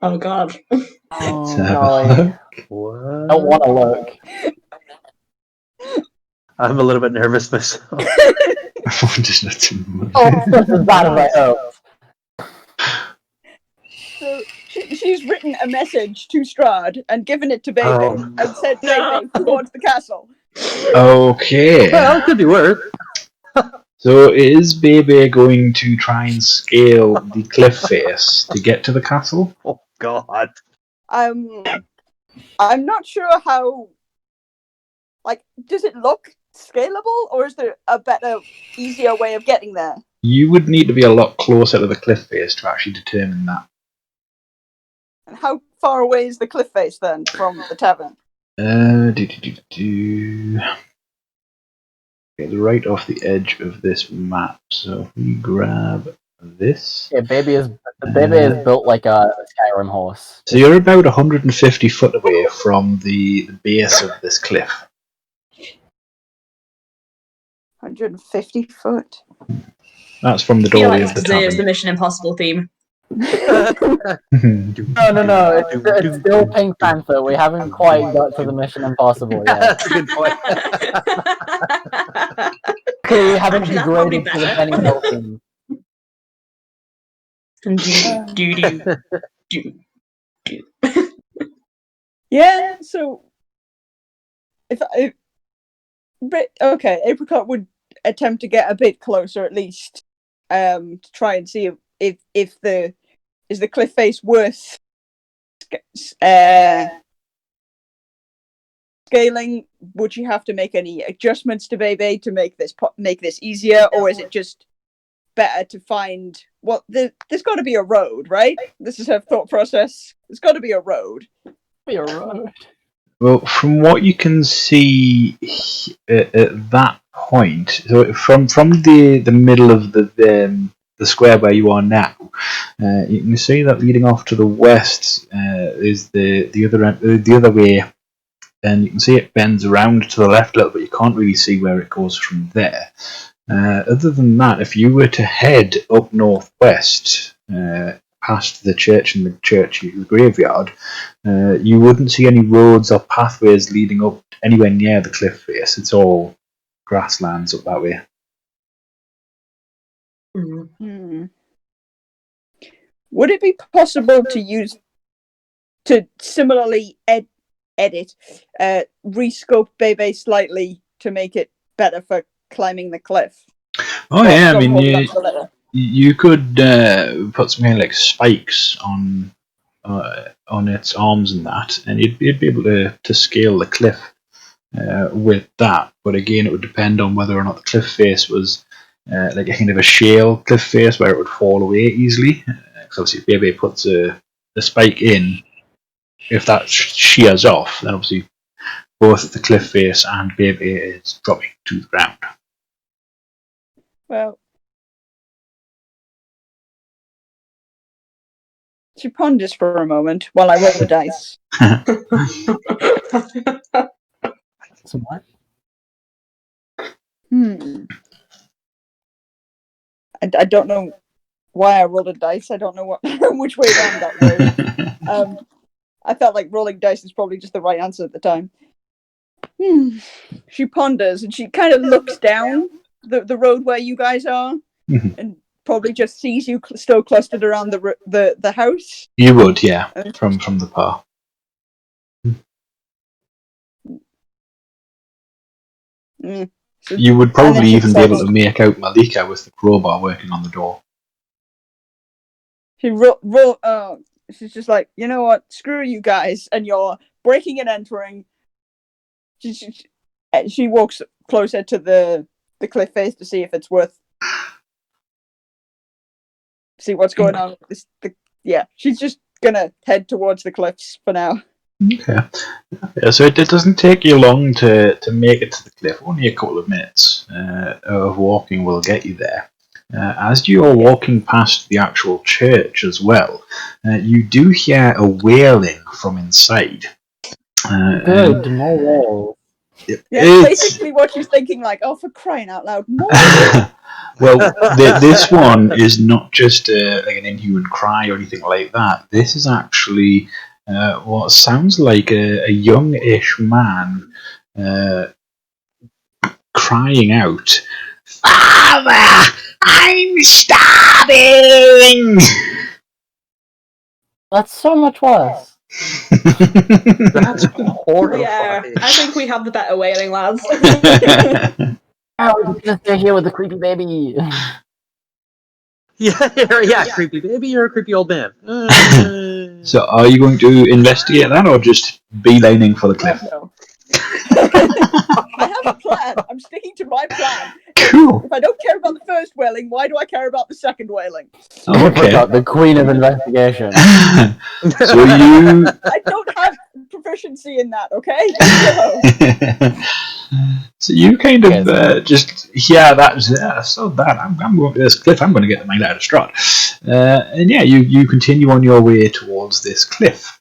Oh god. Oh, Let's have a golly. look. What? Don't want to look. I'm a little bit nervous myself. Just not too much. Oh, this is bad as I hope. So she's written a message to Strahd and given it to Bebe and said, "Bebe, towards the castle." Okay. Well, it could be worse. So is Bebe going to try and scale the cliff face to get to the castle? Oh God. I'm not sure how. Like, does it look scalable, or is there a better, easier way of getting there? You would need to be a lot closer to the cliff face to actually determine that. And how far away is the cliff face then from the tavern? It's right off the edge of this map. So if we grab this. Yeah, baby is built like a Skyrim horse. So you're about 150 foot away from the base of this cliff. 150 foot. That's from the I feel doorway like of the this deserves the tavern. Mission Impossible theme. No. It's still Pink Panther. We haven't quite got to the Mission Impossible yet. That's a good point. Clearly, we haven't Actually, that might be degraded to the better. Benny Hill theme. Yeah, so okay, Apricot would attempt to get a bit closer at least, to try and see if the cliff face worth scaling. Would you have to make any adjustments to Bebe to make this easier, or is it just better to find there's got to be a road, right? This is her thought process. There's got to be a road. Be a road. Well, from what you can see at that point, so from the middle of the square where you are now, you can see that leading off to the west is the other way, and you can see it bends around to the left a little, but you can't really see where it goes from there. Other than that, if you were to head up northwest, past the church and the graveyard, you wouldn't see any roads or pathways leading up anywhere near the cliff face. It's all grasslands up that way. Would it be possible to similarly edit, rescope Bebe slightly to make it better for climbing the cliff? Oh yeah, I mean you could put some kind of like spikes on on its arms and that, and you'd be able to scale the cliff with that. But again, it would depend on whether or not the cliff face was like a kind of a shale cliff face where it would fall away easily. Because obviously, if Bebe puts a spike in, if that shears off, then obviously both the cliff face and Bebe is dropping to the ground. Well, she ponders for a moment while I roll the dice. Somewhat. I don't know why I rolled a dice. I don't know what which way around that was. I felt like rolling dice is probably just the right answer at the time. She ponders and she kind of looks down the road where you guys are, and probably just sees you still clustered around the house. You would, yeah, from the path. You would probably even be able to make out Malika with the crowbar working on the door. She's just like, you know what? Screw you guys, and you're breaking and entering. She walks closer to the cliff face to see if it's worth. See what's going on. She's just gonna head towards the cliffs for now. Okay. Yeah, so it doesn't take you long to make it to the cliff. Only a couple of minutes of walking will get you there. As you are walking past the actual church as well, you do hear a wailing from inside. Good, more walls. Yeah, basically what she's thinking, like, oh, for crying out loud, more. Well, this one is not just like an inhuman cry or anything like that. This is actually what sounds like a young-ish man crying out, "Father, I'm starving!" That's so much worse. That's horrifying. Yeah, I think we have the better wailing, lads. Oh, we're gonna stay here with the creepy baby. Yeah, creepy baby, you're a creepy old man. So, are you going to investigate that, or just beelining for the cliff? No. I have a plan. I'm sticking to my plan. Cool. If I don't care about the first wailing, why do I care about the second wailing? Okay. The queen of investigation. So you. I don't have proficiency in that. Okay. So you kind of just that's so bad. I'm going to this cliff. I'm going to get the mind out of Strahd. And yeah, you continue on your way towards this cliff.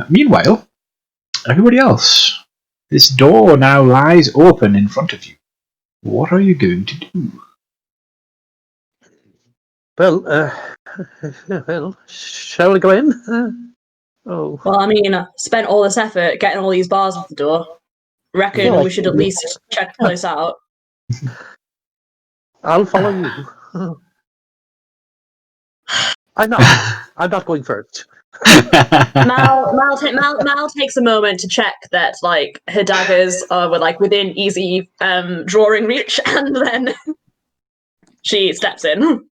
Meanwhile, everybody else, this door now lies open in front of you. What are you going to do? Well, shall we go in? Oh. Well, I mean, spent all this effort getting all these bars off the door. Reckon we should at least check the place out. I'll follow you. I'm not going first. Mal takes a moment to check that like her daggers were like within easy drawing reach, and then she steps in.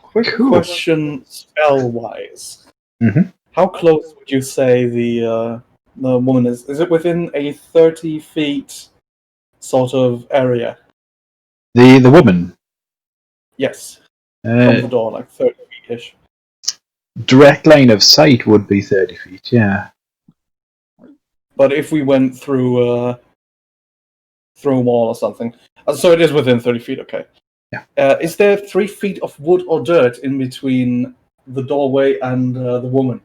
Quick question, spell-wise. Mm-hmm. How close would you say the woman is? Is it within a 30 feet sort of area? The woman? Yes. From the door, like 30 feet-ish. Direct line of sight would be 30 feet, yeah. But if we went through a wall or something... so it is within 30 feet, okay. Yeah. Is there 3 feet of wood or dirt in between the doorway and the woman?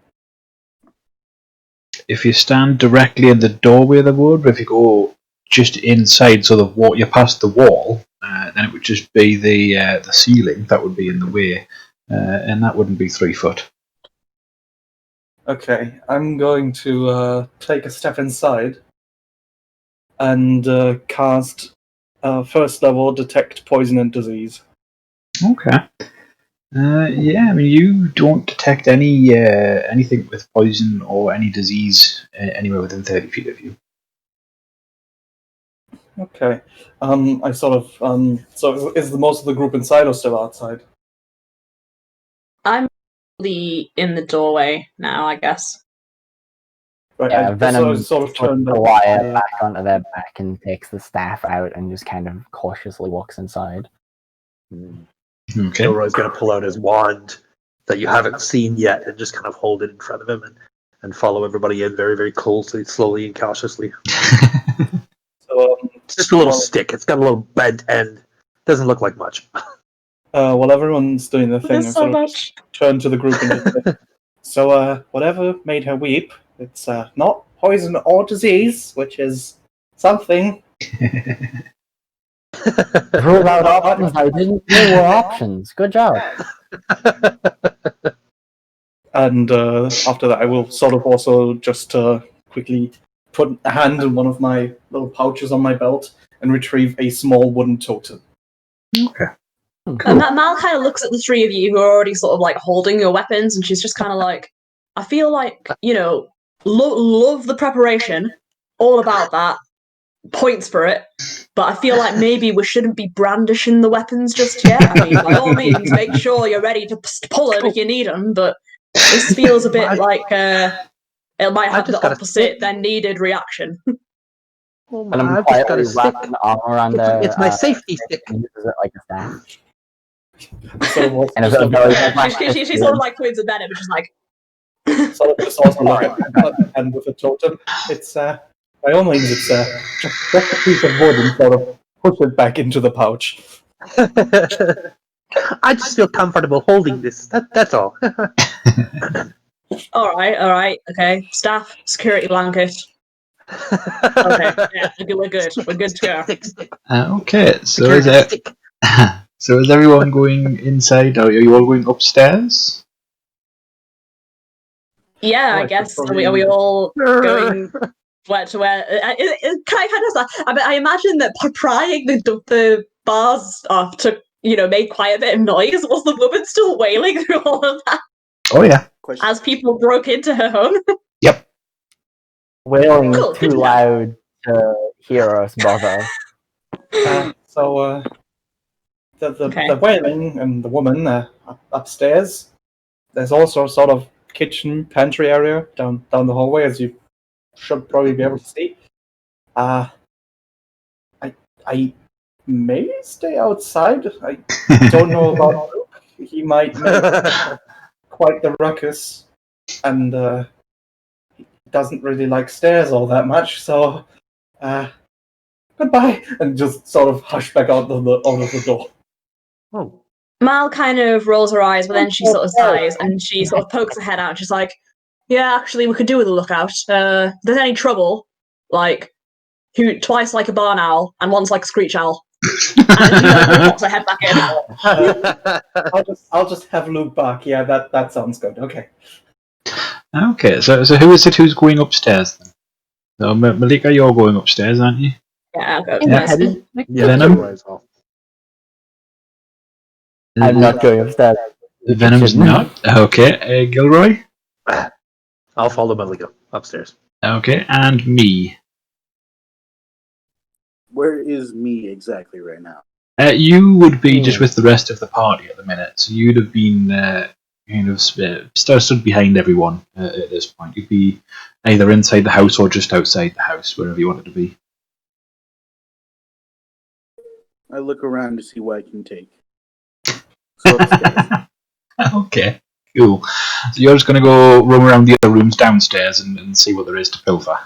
If you stand directly in the doorway of the wood, but if you go just inside, so you're past the wall, then it would just be the ceiling that would be in the way, and that wouldn't be 3 foot. Okay, I'm going to take a step inside and cast first level Detect Poison and Disease. Okay. Yeah, I mean, you don't detect anything with poison or any disease anywhere within 30 feet of you. Okay. I sort of... so is the most of the group inside or still outside? I'm in the doorway now, I guess. Right, Yeah, I Venom sort of puts turned the up. wire back onto their back and takes the staff out and just kind of cautiously walks inside. Okay. Gilroy's going to pull out his wand that you haven't seen yet and just kind of hold it in front of him and follow everybody in very, very closely, slowly and cautiously. So, It's just a little stick. It's got a little bent end. Doesn't look like much. while everyone's doing their thing, I There's so sort of much. turn to the group and just say, so, whatever made her weep, it's not poison or disease, which is something. Rule out options. I didn't know were options. Good job. And after that, I will sort of also just quickly put a hand in one of my little pouches on my belt and retrieve a small wooden totem. Okay. And Mal kind of looks at the three of you who are already sort of like holding your weapons, and she's just kind of like, I feel like, love the preparation, all about that, points for it, but I feel like maybe we shouldn't be brandishing the weapons just yet. I mean, by all means, make sure you're ready to pull them if you need them, but this feels a bit like it might have the opposite than needed reaction. And I'm quietly wrapping the arm around their. It's my safety stick. And uses it like a staff. So And it's a very She sort of like points at Venom, and she's like, sort of just also look at the hand with a totem. It's by all means, it's just a piece of wood and sort of push it back into the pouch. I just feel comfortable holding this. That's all. all right, okay, staff, security blanket. Okay, yeah, we're good to go. Okay, so is everyone going inside? Are you all going upstairs? Yeah, I guess. Are we all going where to where? I imagine that prying the bars off took, made quite a bit of noise. Was the woman still wailing through all of that? Oh yeah. As people broke into her home? Yep. Wailing Cool, too loud to hear us bother. So the wailing and the woman upstairs. There's also sort of kitchen pantry area down the hallway, as you should probably be able to see. I may stay outside. I don't know about Luke. He might make quite the ruckus, and he doesn't really like stairs all that much. So, goodbye, and just sort of hush back out of the door. Oh. Mal kind of rolls her eyes, but then she sort of sighs and she sort of pokes her head out. And she's like, "Yeah, actually, we could do with a lookout. If there's any trouble, like twice like a barn owl and once like a screech owl." And she pops her head back in. I'll just have Luke back. Yeah, that sounds good. Okay. Okay, so who is it who's going upstairs then? So Malika, you're going upstairs, aren't you? Yeah, I'll go Headed? Venom? I'm not going upstairs. Venom's not? Okay. Gilroy? I'll follow Malika upstairs. Okay, and me. Where is me exactly right now? You would be just with the rest of the party at the minute, so you'd have been kind of stood behind everyone at this point. You'd be either inside the house or just outside the house, wherever you wanted to be. I look around to see what I can take. So Okay, cool. So you're just going to go roam around the other rooms downstairs and see what there is to pilfer.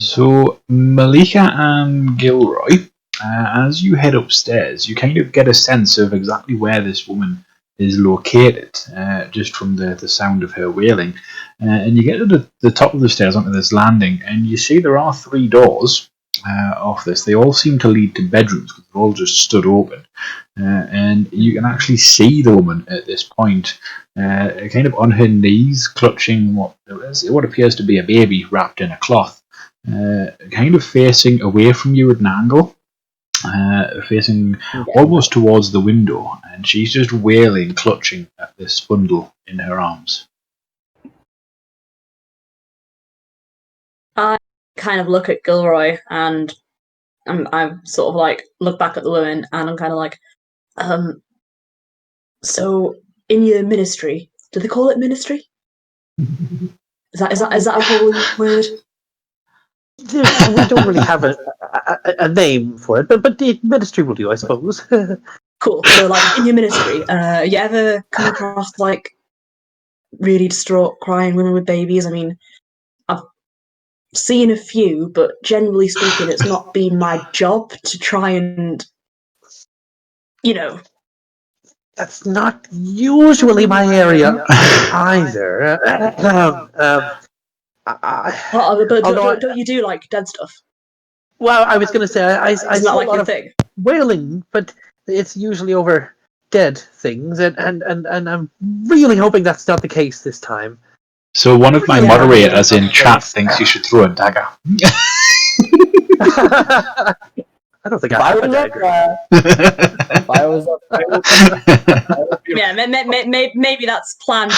So, Malika and Gilroy, as you head upstairs, you kind of get a sense of exactly where this woman is located, just from the sound of her wailing. And you get to the top of the stairs onto this landing, and you see there are 3 doors off this. They all seem to lead to bedrooms, because they're all just stood open. And you can actually see the woman at this point, kind of on her knees, clutching what appears to be a baby wrapped in a cloth. Kind of facing away from you at an angle, facing almost towards the window, and she's just wailing, clutching at this bundle in her arms. I kind of look at Gilroy and I sort of like look back at the woman and I'm kind of like, so in your ministry, do they call it ministry? Is that a holy word? We don't really have a name for it, but the ministry will do, I suppose. Cool. So, like, in your ministry, you ever come across, like, really distraught, crying women with babies? I mean, I've seen a few, but generally speaking, it's not been my job to try and, That's not usually my area either. But although don't you do, like, dead stuff? well, I was going to say I Isn't that saw like a lot your of thing? wailing, but it's usually over dead things, and I'm really hoping that's not the case this time. So one of my Yeah. moderators in chat thinks you should throw a dagger. I don't think I have a dagger. If I was up, Yeah, maybe that's plan B.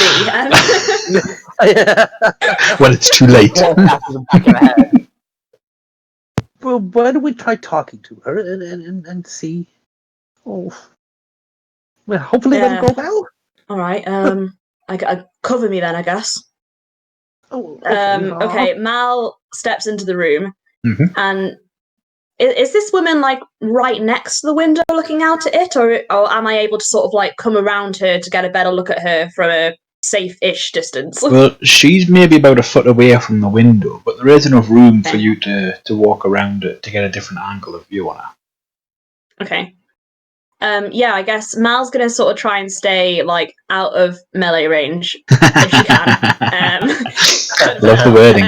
Well, it's too late. Well, why don't we try talking to her and see? Oh, well, hopefully that'll go well. All right. Cover me then, I guess. Oh, okay. Okay. Mal steps into the room, Mhm. and is this woman like right next to the window, looking out at it, or am I able to sort of like come around her to get a better look at her from a safe-ish distance? Well, she's maybe about a foot away from the window, but there is enough room for you to walk around it to get a different angle of view on her. Okay. Yeah, I guess Mal's gonna sort of try and stay like out of melee range if she can. Love the wording.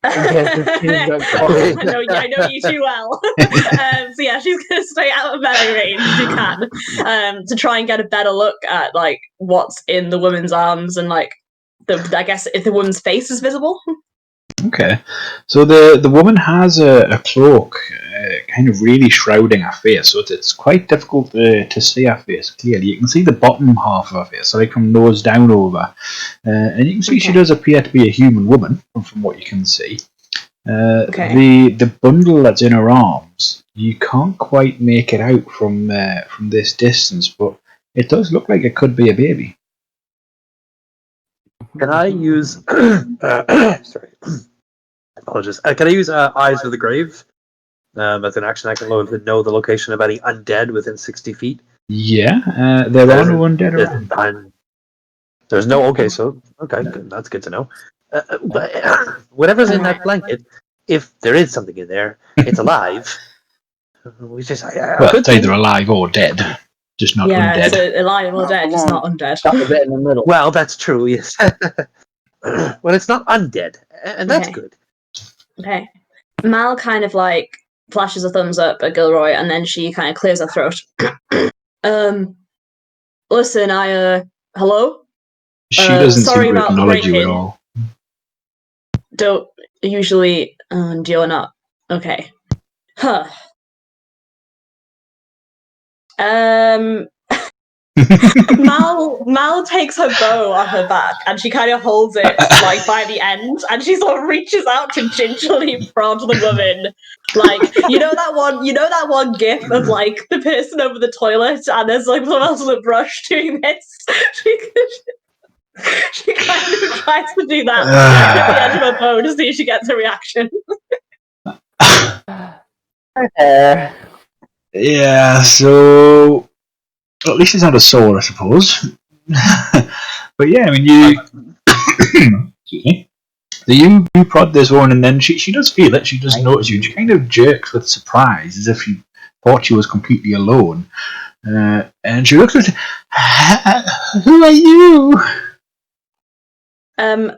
I know you too well. So yeah, she's gonna stay out of melee range if she can, to try and get a better look at like what's in the woman's arms and like I guess if the woman's face is visible. Okay, so the woman has a cloak, kind of really shrouding her face, so it's quite difficult to see her face clearly. You can see the bottom half of her face, so like from nose down over, and you can see she does appear to be a human woman from what you can see. The bundle that's in her arms, you can't quite make it out from this distance, but it does look like it could be a baby. Can I use? Sorry, apologies. Can I use Eyes of the Grave as an action? I can load to know the location of any undead within 60 feet. Yeah, there are no undead around. There's no. Okay, so good, that's good to know. But whatever's in that blanket, if there is something in there, it's alive. We just well, it's either alive or dead. Just not undead. It's alive or dead, just not undead. Stop a bit in the middle. Well, that's true, yes. Well, it's not undead, and that's good. Okay. Mal kind of like flashes a thumbs up at Gilroy, and then she kind of clears her throat. Listen, hello? She doesn't sorry seem to about acknowledge you at breaking. all. Don't usually, you're not. Okay. Huh. Mal takes her bow on her back and she kind of holds it like by the end, and she sort of reaches out to gingerly prod the woman. Like, you know that one gif of like the person over the toilet and there's like someone else with a brush doing this. She kind of tries to do that with the edge of her bow to see if she gets a reaction. There. Yeah, so at least it's not a sword, I suppose. But yeah, I mean, excuse me. So you prod this one, and then she does feel it. She does notice you. And she kind of jerks with surprise, as if she thought she was completely alone. And she looks at you. Who are you?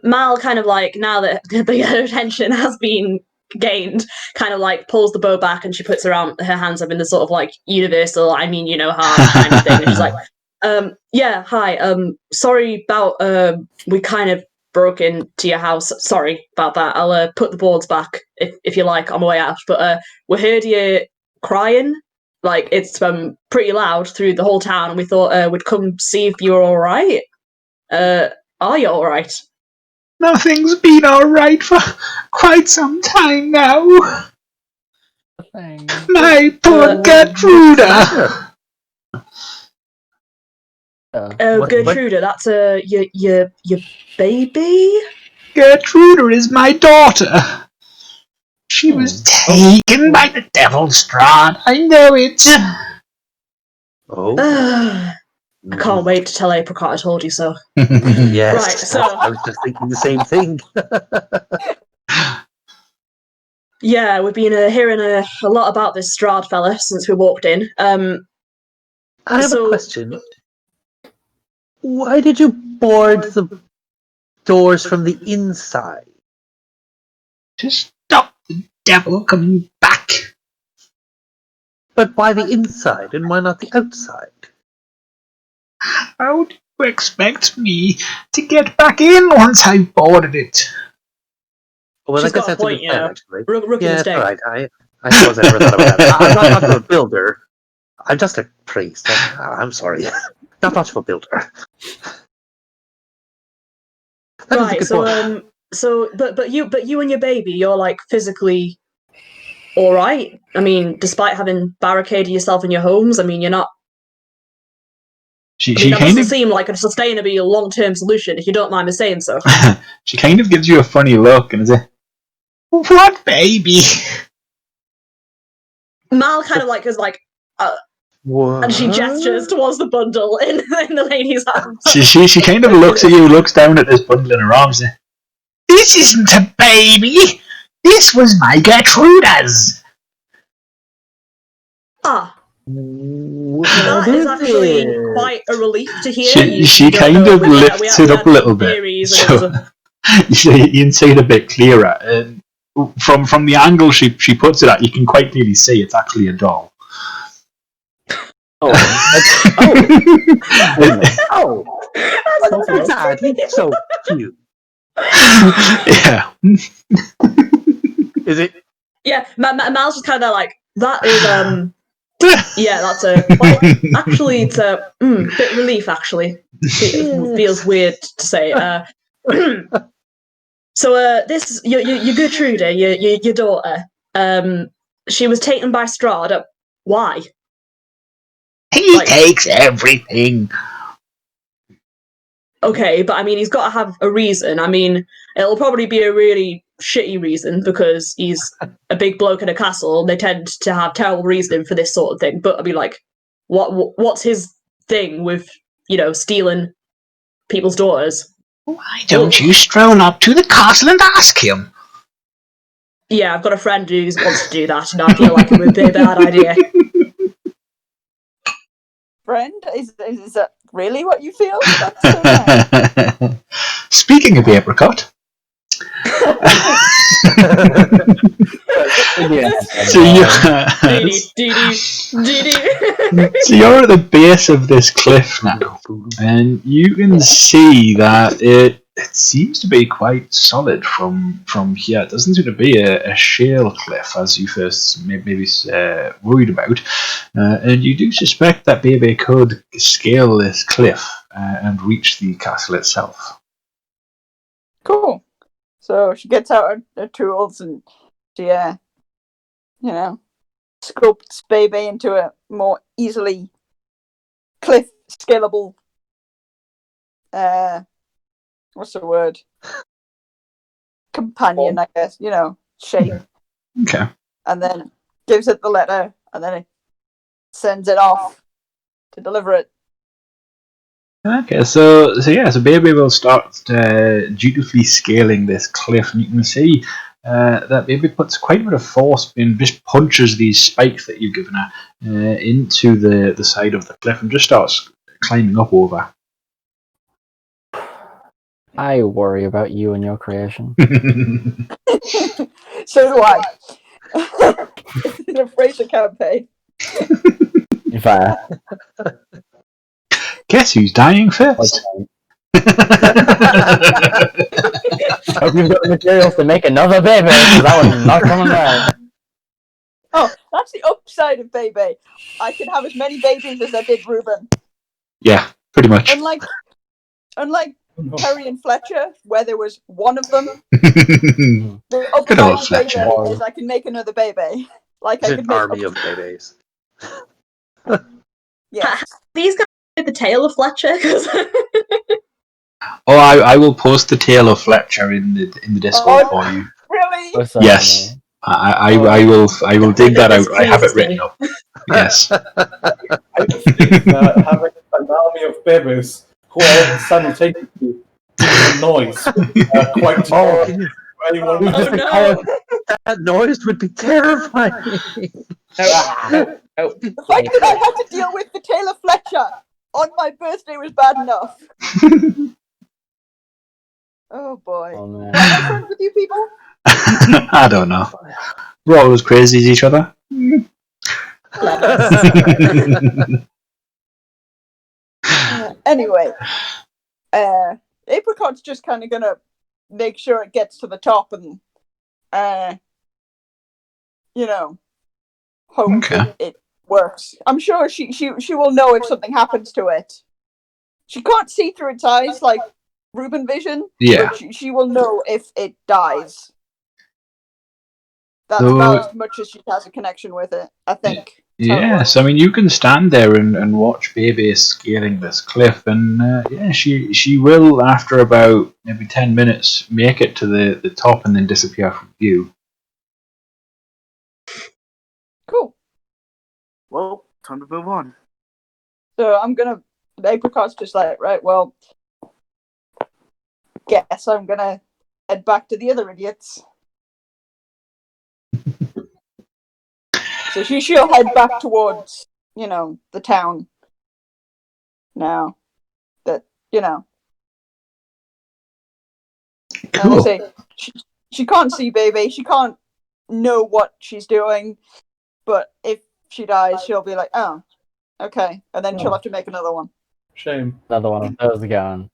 Mal kind of like, now that the attention has been gained, kind of like pulls the bow back and she puts her hands up in the sort of like universal, I mean, you know, hard kind of thing. And she's like, yeah, hi, sorry about, we kind of broke into your house. Sorry about that. I'll put the boards back if you like on my way out. But we heard you crying. Like, it's pretty loud through the whole town, and we thought we'd come see if you were all right. Are you all right? Nothing's been all right for quite some time now. thing. My poor Gertruda! Oh, What- Gertruda, that's your baby. Gertruda is my daughter. She was taken by the devil, Strahd. I know it. Oh, I can't wait to tell Apricot I told you so. yes. Right, so- I was just thinking the same thing. Yeah, we've been hearing a lot about this Strahd fella since we walked in. I have So- a question. Why did you board the doors from the inside? To stop the devil coming back. But why the inside and why not the outside? How do you expect me to get back in once I've boarded it? Well, She's I guess got a that's point, a good plan, yeah. actually. Rookie Yeah, mistake. it's all right. I suppose I never thought about that. I'm not much of a builder. I'm just a priest. I'm sorry. Not much of a builder. That is a Right, good so point. but you and your baby, you're like physically all right. I mean, despite having barricaded yourself in your homes, I mean, you're not. She That kind doesn't of seem like a sustainable long-term solution, if you don't mind me saying so. she kind of gives you a funny look and is like, "What baby?" Mal kind of like is like, What? and she gestures towards the bundle in the lady's hand. She kind of looks at you, looks down at this bundle in her arms. And, this isn't a baby. This was my Gertruda's. Ah, What that is actually it? quite a relief to hear. She You don't kind know, of we had- lifts we it had up a little bit, theories and it was so you can see it a bit clearer. And from the angle she puts it at, you can quite clearly see it's actually a doll. Oh, Oh, Daddy, so cute. Yeah. Is it? Yeah, Mal's just kind of like, that is, yeah, that's actually, it's a bit relief, actually. It feels weird to say. So, this, your Gertrude, your daughter, she was taken by Strahd. Why? He Like- takes everything. Okay, but I mean, he's got to have a reason. I mean, it'll probably be a really shitty reason because he's a big bloke in a castle. They tend to have terrible reasoning for this sort of thing. But I mean, like, what's his thing with, stealing people's daughters? Why don't you stroll up to the castle and ask him? Yeah, I've got a friend who wants to do that, and I feel like it would be a bad idea. Friend, is that really what you feel? That's so nice. Speaking of the apricot, so you're at the base of this cliff now, and you can see that it seems to be quite solid from here. It doesn't seem to be a shale cliff as you first maybe worried about, and you do suspect that Bebe could scale this cliff and reach the castle itself. Cool. So she gets out her tools and she, sculpts Baby into a more easily cliff scalable, what's the word? Companion, I guess, shape. Okay. And then gives it the letter and then it sends it off to deliver it. Okay, so Baby will start dutifully scaling this cliff, and you can see that Baby puts quite a bit of force in, just punches these spikes that you've given her into the side of the cliff, and just starts climbing up over. I worry about you and your creation. So do I. It's a Fraser campaign. In fact, Guess who's dying first? hope you've got the materials to make another baby, because that one's not coming back. Oh, that's the upside of Baby. I can have as many babies as I did Reuben. Yeah, pretty much. Unlike Terry and Fletcher, where there was one of them, the Good upside old of Fletcher. Baby is I can make another baby. Like It's I an could make army of babies. Yes. These guys did the tale of Fletcher. 'Cause Oh, I will post the tale of Fletcher in the Discord Oh, for you. Really? Or so, Yes, I will dig that out. I have it written up. Yes. I think having an army of babies who all simultaneously do the noise quite Oh, can you, anyone. Oh, no. that noise would be terrifying. The fact that I had to deal with the tale of Fletcher on my birthday was bad enough. Oh boy. Oh, man. Am I friends with you people? I don't know. We're all as crazy as each other. Anyway, Apricot's just kind of gonna make sure it gets to the top and, hope Okay. that it works. I'm sure she will know if something happens to it. She can't see through its eyes like Reuben vision, Yeah. but she will know if it dies. That's So- about as much as she has a connection with it, I think. Yes, I mean you can stand there and watch Baby scaling this cliff, and she will after about maybe 10 minutes make it to the top and then disappear from view. Cool. Well, time to move on. So Apricot's just like, right, well, guess I'm gonna head back to the other idiots. So she'll head back towards, the town. Now that, And they Cool. say she can't see Baby, she can't know what she's doing, but if she dies, she'll be like, oh, okay, and then she'll have to make another one. Shame. Another one of those gone.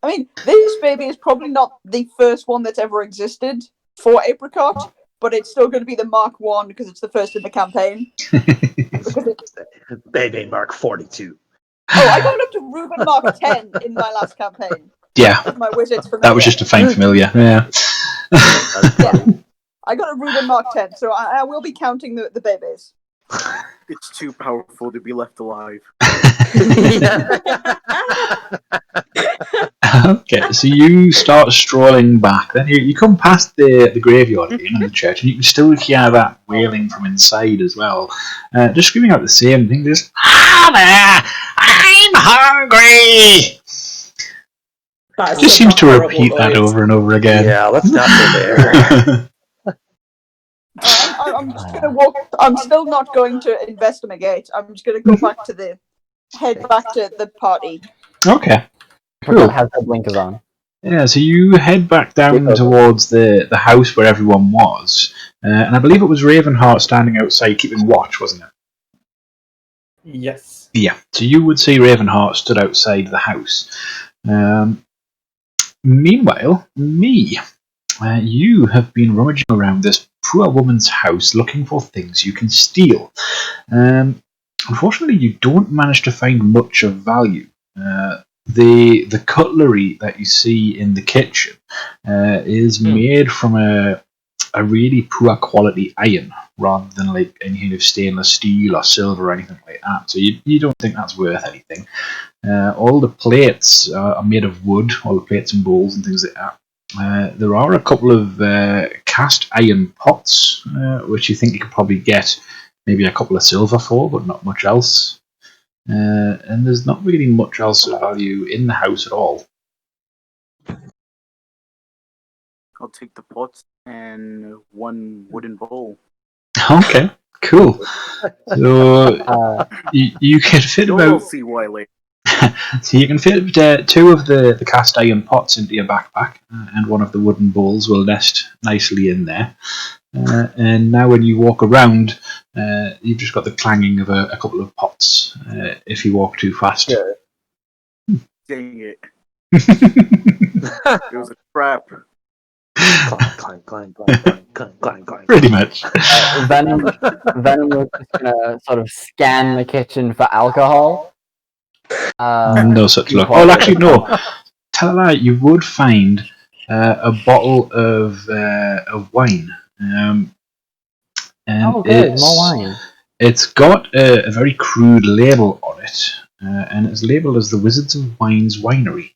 I mean, this baby is probably not the first one that's ever existed for Apricot, but it's still going to be the Mark 1 because it's the first in the campaign. Baby Mark 42. Oh, I got up to Reuben Mark 10 in my last campaign. Yeah, With my wizard's familiar. that was just a fine familiar. Yeah. Yeah. I got a Reuben Mark 10, so I will be counting the babies. It's too powerful to be left alive. Okay, so you start strolling back. Then you come past the graveyard again in the church, and you can still hear that wailing from inside as well. Just screaming out the same thing. Just there! I'm hungry. Just seems to repeat that over and over again. Yeah, let's not go there. I'm just gonna walk. I'm still not going to investigate. I'm just gonna go back to head back to the party. Okay. Cool. Cool. Has the blinkers on. Yeah, so you head back down towards the house where everyone was, and I believe it was Ravenheart standing outside keeping watch, wasn't it? Yes. Yeah, so you would see Ravenheart stood outside the house. Meanwhile, you have been rummaging around this poor woman's house looking for things you can steal. Unfortunately, you don't manage to find much of value. The cutlery that you see in the kitchen is made from a really poor quality iron rather than like any kind of stainless steel or silver or anything like that. So you don't think that's worth anything. All the plates are made of wood, all the plates and bowls and things like that. There are a couple of cast iron pots, which you think you could probably get maybe a couple of silver for, but not much else. And there's not really much else of value in the house at all. I'll take the pots and one wooden bowl. Okay, cool. So you can fit You'll about. see why later. So you can fit two of the cast iron pots into your backpack, and one of the wooden bowls will nest nicely in there. And now when you walk around, you've just got the clanging of a couple of pots if you walk too fast. Dang it. It was a trap. Clang, clang, clang, clang, clang, clang, clang. Pretty much. Venom was just gonna sort of scan the kitchen for alcohol. No such luck. Oh, actually, no. Tell a lie, you would find a bottle of wine. And Oh, good. More wine. It's got a very crude label on it, and it's labeled as the Wizards of Wine's Winery.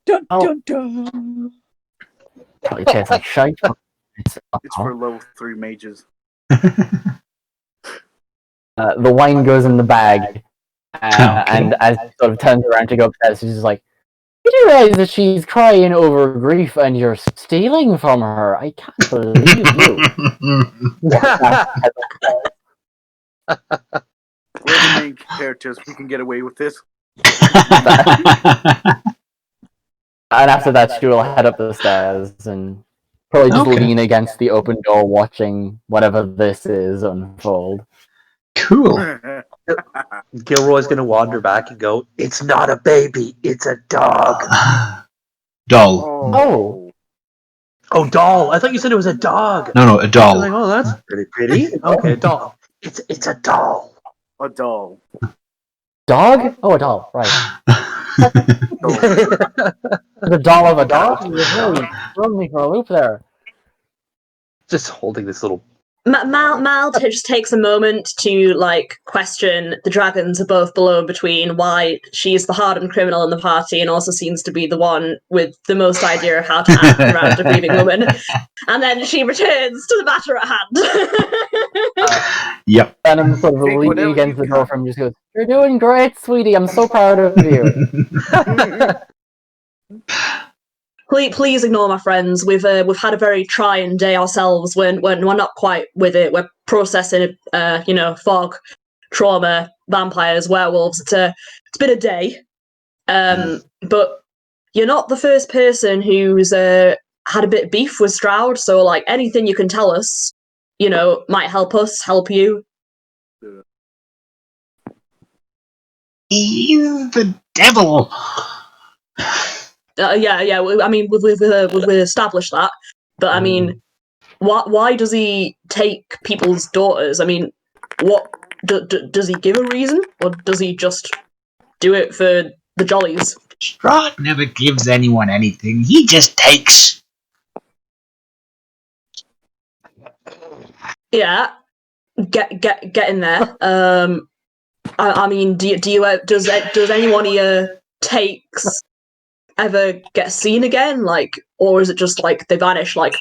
Dun Oh. dun dun. Probably tastes like shite. It's for level 3 mages. The wine goes in the bag, and as she sort of turns around to go upstairs, she's just like, "You do realize that she's crying over grief and you're stealing from her? I can't believe you." We're the main characters. We can get away with this. And after that, she will head up the stairs and probably just Okay. lean against the open door, watching whatever this is unfold. Cool. Gilroy's gonna wander back and go, "It's not a baby, it's a dog." Doll. Oh. Oh, doll. I thought you said it was a dog. No, a I was doll. like, oh, that's pretty pretty. Okay, doll. It's a doll. A doll. Dog? Oh, a doll, right. The doll of a dog? You really thrown me for a loop there. Just holding this little. Mal just takes a moment to question the dragons above, below, and between, why she's the hardened criminal in the party and also seems to be the one with the most idea of how to act around a grieving woman. And then she returns to the matter at hand. Yep. And I'm sort of Take leaning whatever against you the door got. from just goes, "You're doing great, sweetie. I'm so proud of you." Please ignore my friends. We've had a very trying day ourselves. When we're not quite with it. We're processing, fog, trauma, vampires, werewolves. It's been a day. But you're not the first person who's had a bit of beef with Strahd. So anything you can tell us, might help us, help you. He's the devil. Yeah. I mean, we've established that. But I mean, why does he take people's daughters? I mean, what does he give a reason, or does he just do it for the jollies? Strahd never gives anyone anything. He just takes. Yeah, get in there. I mean, does anyone here takes ever get seen again? Or is it just they vanish? Have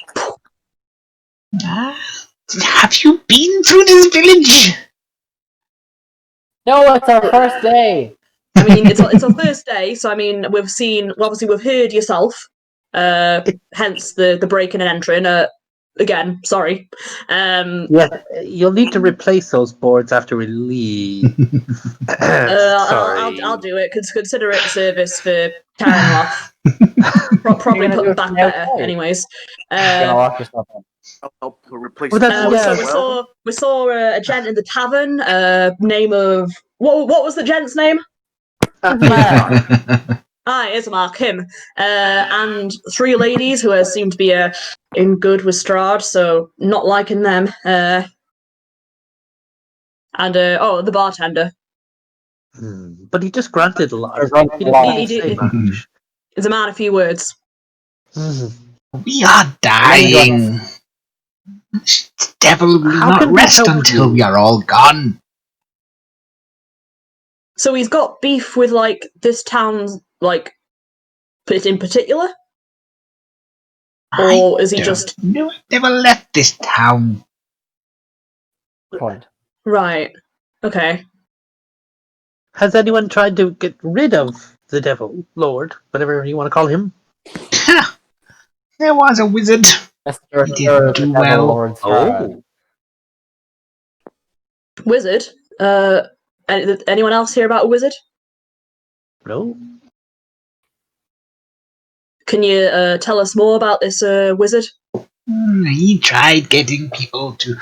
you been through this village? No, it's our first day. I mean, it's our first day, so I mean, we've heard yourself. Hence the breaking and entering. Again, sorry. Yeah, you'll need to replace those boards after we leave. Sorry. I'll do it. Consider it service for carrying them off. Probably You're gonna put do them it back from better, outside. anyways. You're gonna lock yourself in. I'll replace Well, that's- the yeah. boards We saw a gent in the tavern. Name of what was the gent's name? Ismark, him. And 3 ladies who seem to be in good with Strahd, so not liking them. And the bartender. But he just granted a lot. Granted He a lot. didn't say much. Is a man of few words. We are dying. This devil will How not can we rest help until you? we are all gone. So he's got beef with this town's in particular, or is he just No, never left this town. Point. right? Okay. Has anyone tried to get rid of the devil, Lord, whatever you want to call him? There was a wizard. Mr. He didn't do Devil well. Lord Strahd. Wizard. Anyone else hear about a wizard? No. Can you tell us more about this wizard? He tried getting people to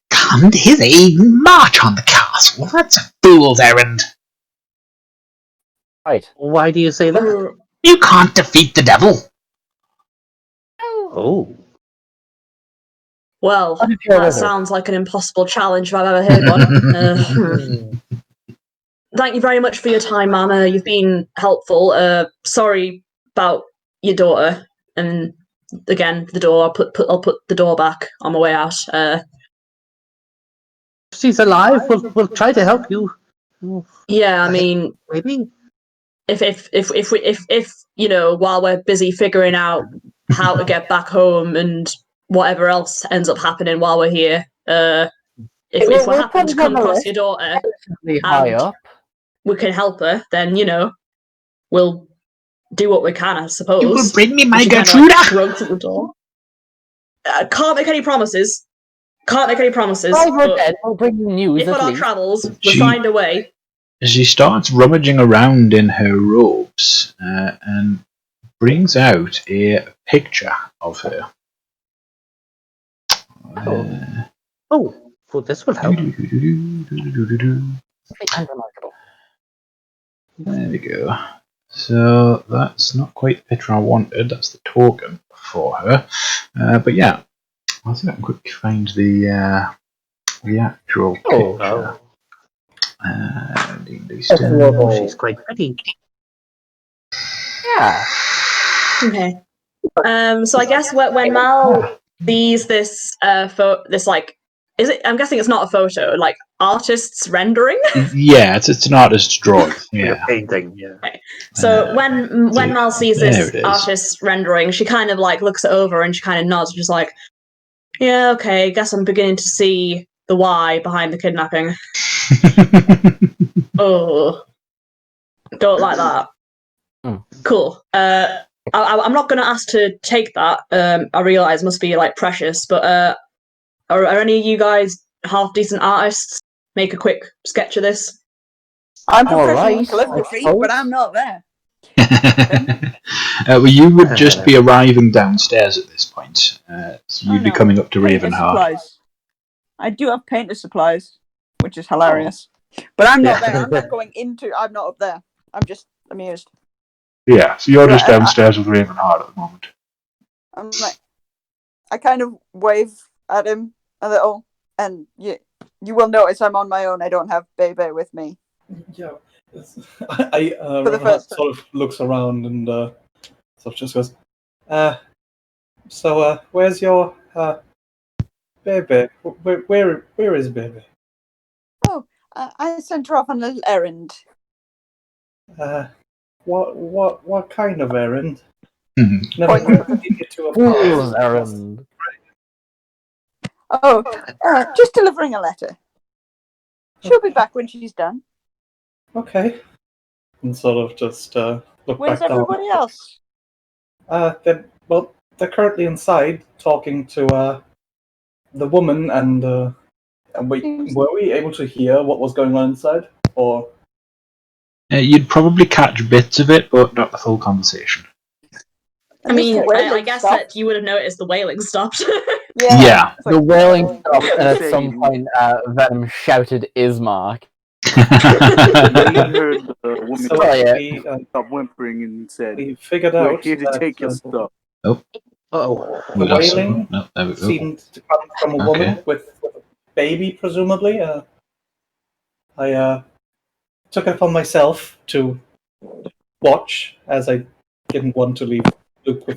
come to his aid and march on the castle. That's a fool's errand. Right. Why do you say that? You can't defeat the devil. Oh. Well, What if you're a that wizard? sounds like an impossible challenge if I've ever heard one. Thank you very much for your time, Mama. You've been helpful. Sorry about your daughter and again, the door. I'll put the door back on my way out. If she's alive, we'll try to help you. Yeah, I mean, Maybe. if you know, while we're busy figuring out how to get back home and whatever else ends up happening while we're here, if we happen to come across your daughter high and up. we can help her, then you know, we'll do what we can, I suppose. You will bring me my She kind of Gertruda. shrugs at the door. Can't make any promises. But We're dead. We'll bring you news if at on our least. travels we find a way. She starts rummaging around in her robes and brings out a picture of her. Well, this will help. Unremarkable. There we go. So that's not quite the picture I wanted. That's the token for her. But yeah, I'll see if I can quickly find the actual picture. She's quite pretty. Yeah. Okay. So I guess when Mal sees this this like, is it? I'm guessing it's not a photo, like artist's rendering. Yeah, it's an artist's drawing. Yeah. A painting. Yeah. Okay. So when Mal sees there this it is. artist's rendering, she kind of like looks it over and she kind of nods, just like, yeah, okay. Guess I'm beginning to see the why behind the kidnapping. Oh, don't like that. Cool. I'm not going to ask to take that. I realise must be like precious, but are any of you guys half decent artists? Make a quick sketch of this. I'm All professional right, in calligraphy, I suppose. but I'm not there. Well, you would just be arriving downstairs at this point. So you'd be no. coming up to Painter Ravenheart. supplies. I do have painter supplies, which is hilarious. But I'm not there. I'm not going into. I'm not up there. I'm just amused. Yeah, so you're just Right, downstairs with Ravenheart at the moment. I'm like, I kind of wave at him a little, and you will notice I'm on my own. I don't have Bebe with me. Yeah. I For the first time. sort of looks around and sort of just goes, so where's your baby? Where is baby? Oh, I sent her off on a little errand. What kind of errand? Mhm. Never Point. mind. You get to a Fool's party. errand. Oh, just delivering a letter. She'll be back when she's done. Okay. And sort of just look Where's back down. everybody else? They're currently inside talking to the woman, and were we able to hear what was going on inside, or? You'd probably catch bits of it, but not the full conversation. I mean, the wailing I guess stopped. that you would have noticed the wailing stopped. Yeah. It's like, The wailing stopped, and at Saying- some point, Venom shouted, "Ismark!" I heard the woman So yeah. we stop whimpering and said, we figured "We're out here to that take your stuff." Oh. We the lost wailing someone. No, there we go. seemed to come from a woman with a baby, presumably. I took it upon myself to watch, as I didn't want to leave Luke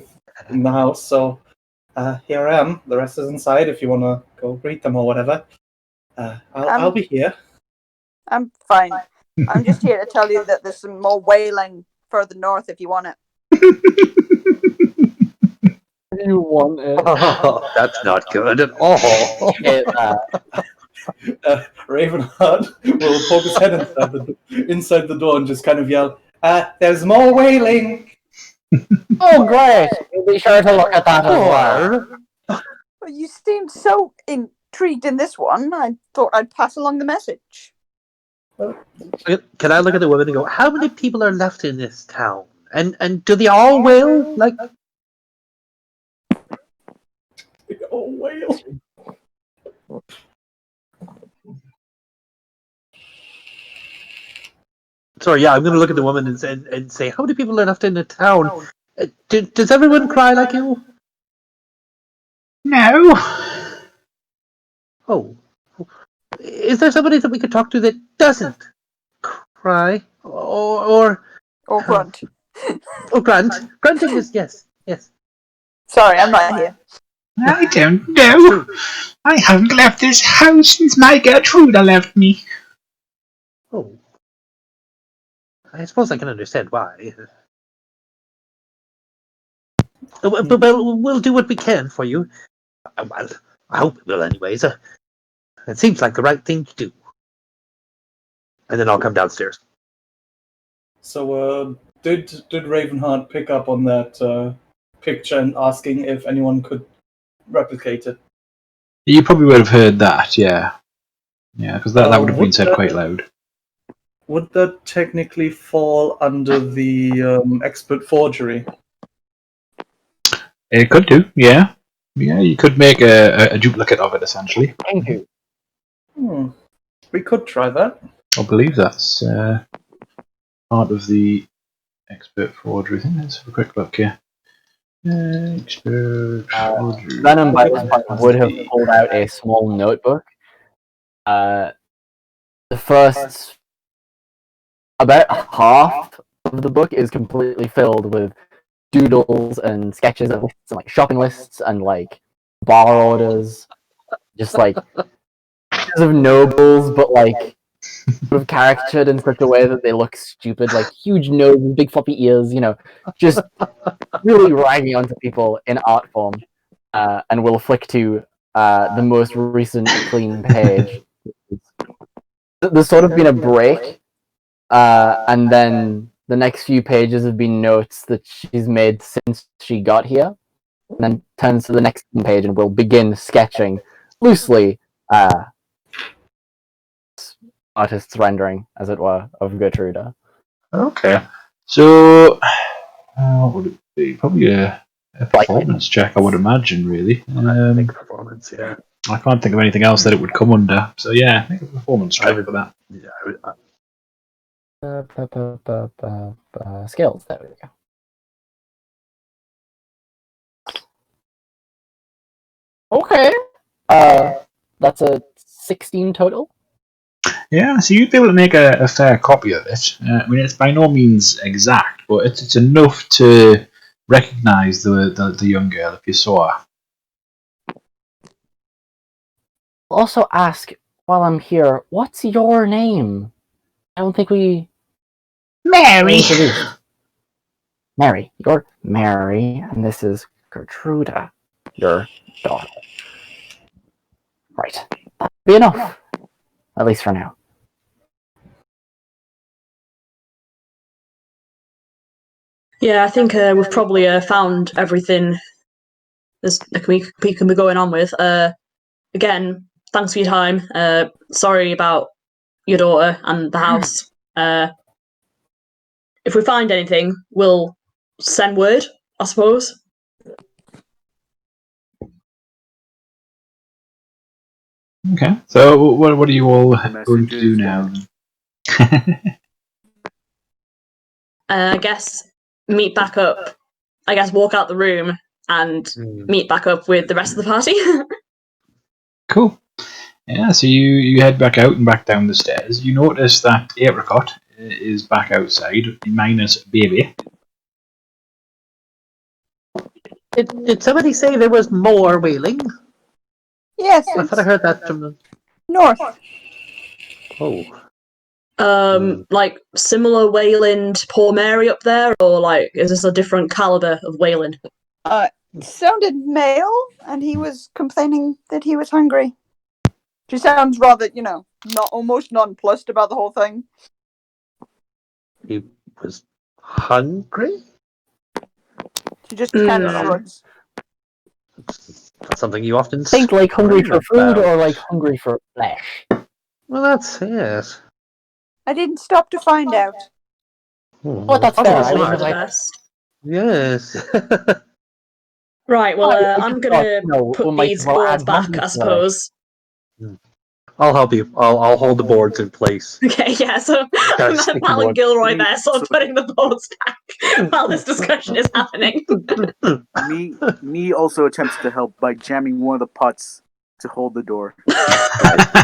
in the house. So here I am. The rest is inside. If you want to go greet them or whatever, I'll be here. I'm fine. I'm just here to tell you that there's some more wailing further north if you want it. You want it? Oh, that's not good at all. Ravenheart will poke his head inside the door and just kind of yell, "There's more wailing!" Oh, great! You'll be sure to look at that as well. Well, you seemed so intrigued in this one. I thought I'd pass along the message. Can I look at the woman and go, how many people are left in this town? And do they all wail? Like, Oh, wail! sorry, yeah, I'm going to look at the woman and say, how many people are left in the town? Does everyone cry like you? No. Oh. Is there somebody that we could talk to that doesn't cry? Or Or grunt. grunt? Grunting is, yes. Sorry, I'm not here. I don't know. I haven't left this house since my Gertruda left me. Oh. I suppose I can understand why. But we'll do what we can for you. Well, I hope we will anyways. It seems like the right thing to do. And then I'll come downstairs. So, did Ravenheart pick up on that picture and asking if anyone could replicate it? You probably would have heard that, yeah. Yeah, because that would have been said quite loud. Would that technically fall under the expert forgery? It could do, yeah. Yeah, you could make a duplicate of it, essentially. Thank you. We could try that. I believe that's part of the expert forgery thing. Let's have a quick look here. Expert forgery. Venom by this point would have pulled out a small notebook. The first about half of the book is completely filled with doodles and sketches and lists and like shopping lists and like bar orders, just like pictures of nobles, but like sort of caricatured in such a way that they look stupid, like huge noses, big floppy ears, you know, just really ragging onto people in art form. And we'll flick to the most recent clean page. There's sort of been a break, and then the next few pages have been notes that she's made since she got here. And then turns to the next page and we'll begin sketching loosely artist's rendering, as it were, of Gertruda. Okay. So, what would it be? Probably a performance check, I would imagine, really. I think performance, yeah. I can't think of anything else that it would come under. So, yeah, I think a performance check for that. Yeah, Skills, there we go. Okay. That's a 16 total. Yeah, so you'd be able to make a fair copy of it. I mean, it's by no means exact, but it's enough to recognise the young girl if you saw her. Also ask, while I'm here, what's your name? I don't think we... Mary! Mary. You're Mary, and this is Gertruda, your daughter. Right. That'll be enough. At least for now. Yeah, I think we've probably found everything we can be going on with. Again, thanks for your time. Sorry about your daughter and the house. If we find anything, we'll send word, I suppose. Okay, so what are you all going to do now? I guess meet back up. I guess walk out the room and meet back up with the rest of the party. Cool. Yeah, so you head back out and back down the stairs. You notice that Apricot is back outside, minus Baby. Did somebody say there was more wailing? Yes, I thought I heard that from the... north. Oh. Like similar Wayland, Poor Mary up there, or like is this a different caliber of Wayland? Sounded male, and he was complaining that he was hungry. She sounds rather, almost nonplussed about the whole thing. He was hungry? She just kind of No. shrugs. Not something you often Think like hungry for food about. or like hungry for flesh? Well, that's yes. I didn't stop to find out. Well, that's Probably fair. I smart. mean, The like, best. Yes. Right, well, I I'm just gonna thought, put might these as well boards add back, numbers I to it. suppose. I'll help you. I'll hold the boards in place. Okay, yeah, so Got a sticky Pal and board. Gilroy there, sort of putting the boards back while this discussion is happening. Me also attempts to help by jamming one of the pots to hold the door.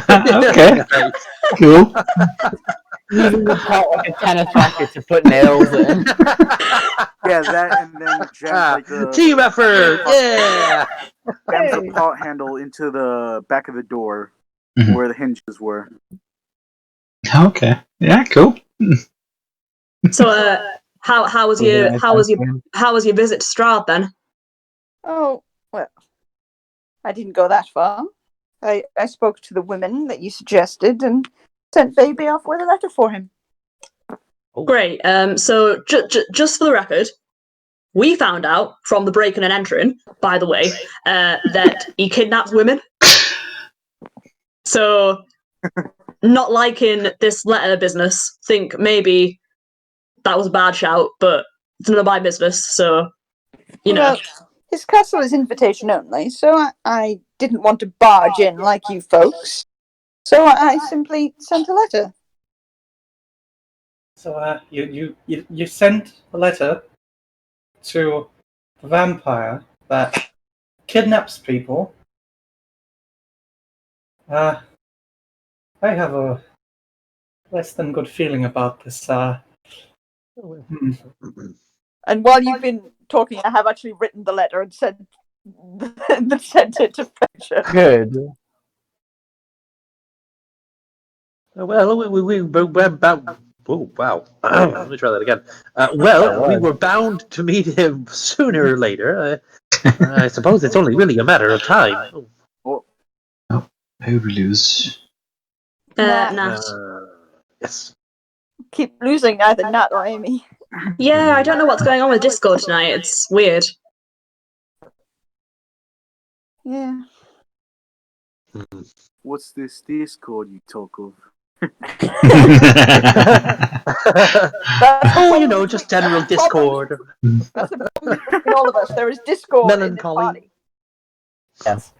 Okay, cool. Using the pot like a tennis racket to put nails in. Yeah, that, and then jams like the Team effort! Yeah! jams the pot handle into the back of the door Mhm. where the hinges were. Okay. Yeah, cool. So, how was your visit to Strahd then? Oh, well, I didn't go that far. I spoke to the women that you suggested and sent Baby off with a letter for him. Great. So just for the record, we found out from the breaking and entering, by the way, that he kidnaps women. So, not liking this letter business, think maybe that was a bad shout, but it's none of my business, so, you know. Well, his castle is invitation only, so I didn't want to barge in like you folks. So I simply sent a letter. So you sent a letter to the vampire that kidnaps people. I have a less than good feeling about this. And while you've been talking, I have actually written the letter and sent it to Fetcher. Good. Well, we were about. Oh, wow. Let me try that again. Well, we were bound to meet him sooner or later. I suppose it's only really a matter of time. Who we lose? Nat. Yes. Keep losing either Nat or Amy. Yeah, I don't know what's going on with Discord tonight. It's weird. Yeah. What's this Discord you talk of? Oh, you know, just general discord. That's the problem between all of us. There is Discord in this Melancholy. party. Yes.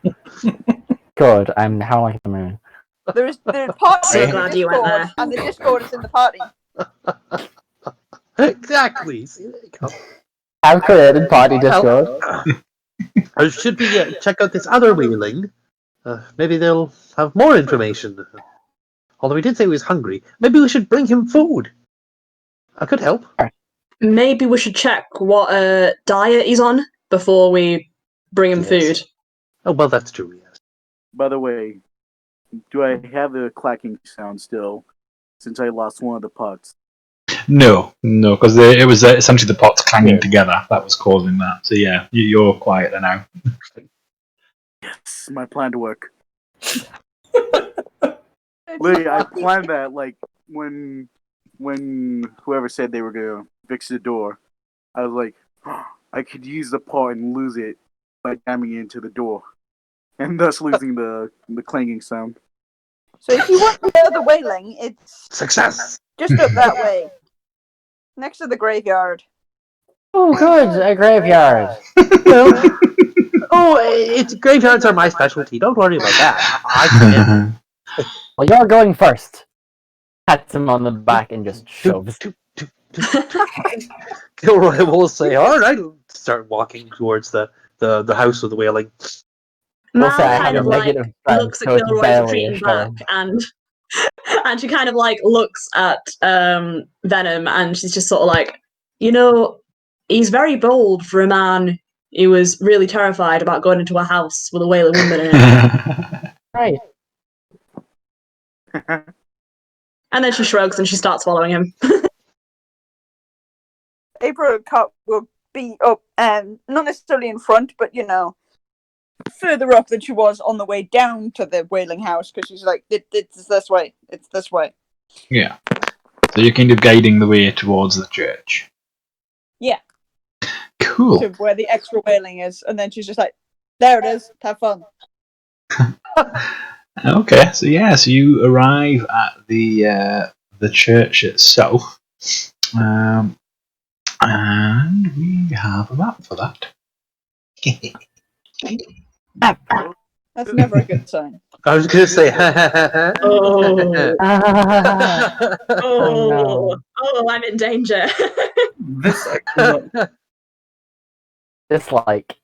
Good. I'm how like the moon. There's party So in the glad you went Discord, there. and the Discord is in the party. Exactly. See, there you go. I've created party Discord. Or should we check out this other wheeling? Maybe they'll have more information. Although he did say he was hungry. Maybe we should bring him food. I could help. Maybe we should check what diet he's on before we bring him Yes. food. Oh, well, that's true, yes. By the way, do I have the clacking sound still? Since I lost one of the pots. No, because it was essentially the pots clanging together that was causing that. So yeah, you're quieter now. Yes, my plan to work. Literally, I planned that like when whoever said they were gonna fix the door, I was like, I could use the pot and lose it by jamming it into the door, and thus losing the clanging sound. So if you want to know the wailing, it's Success! just up that way, next to the graveyard. Oh, good. A graveyard. Well, graveyards are my specialty. Don't worry about that. I can. Well, you're going first. Pats him on the back and just shoves. Gilroy will say, all right, start walking towards the house of the wailing. We'll Mal say I kind have of a like negative friend, looks at so it's Gilroy barely a retreating show. back, and she kind of like looks at Venom, and she's just sort of like, you know, he's very bold for a man who was really terrified about going into a house with a wailing woman in it. Right. And then she shrugs and she starts following him. Apricot will be up, not necessarily in front, but you know, further up than she was on the way down to the wailing house, because she's like, it's this way, it's this way. Yeah. So you're kind of guiding the way towards the church. Yeah. Cool. To where the extra wailing is, and then she's just like, there it is, have fun. Okay, so you arrive at the church itself, and we have a map for that. That's never a good sign. I was going to say, Oh. Oh, no. Oh, I'm in danger. This Dislike.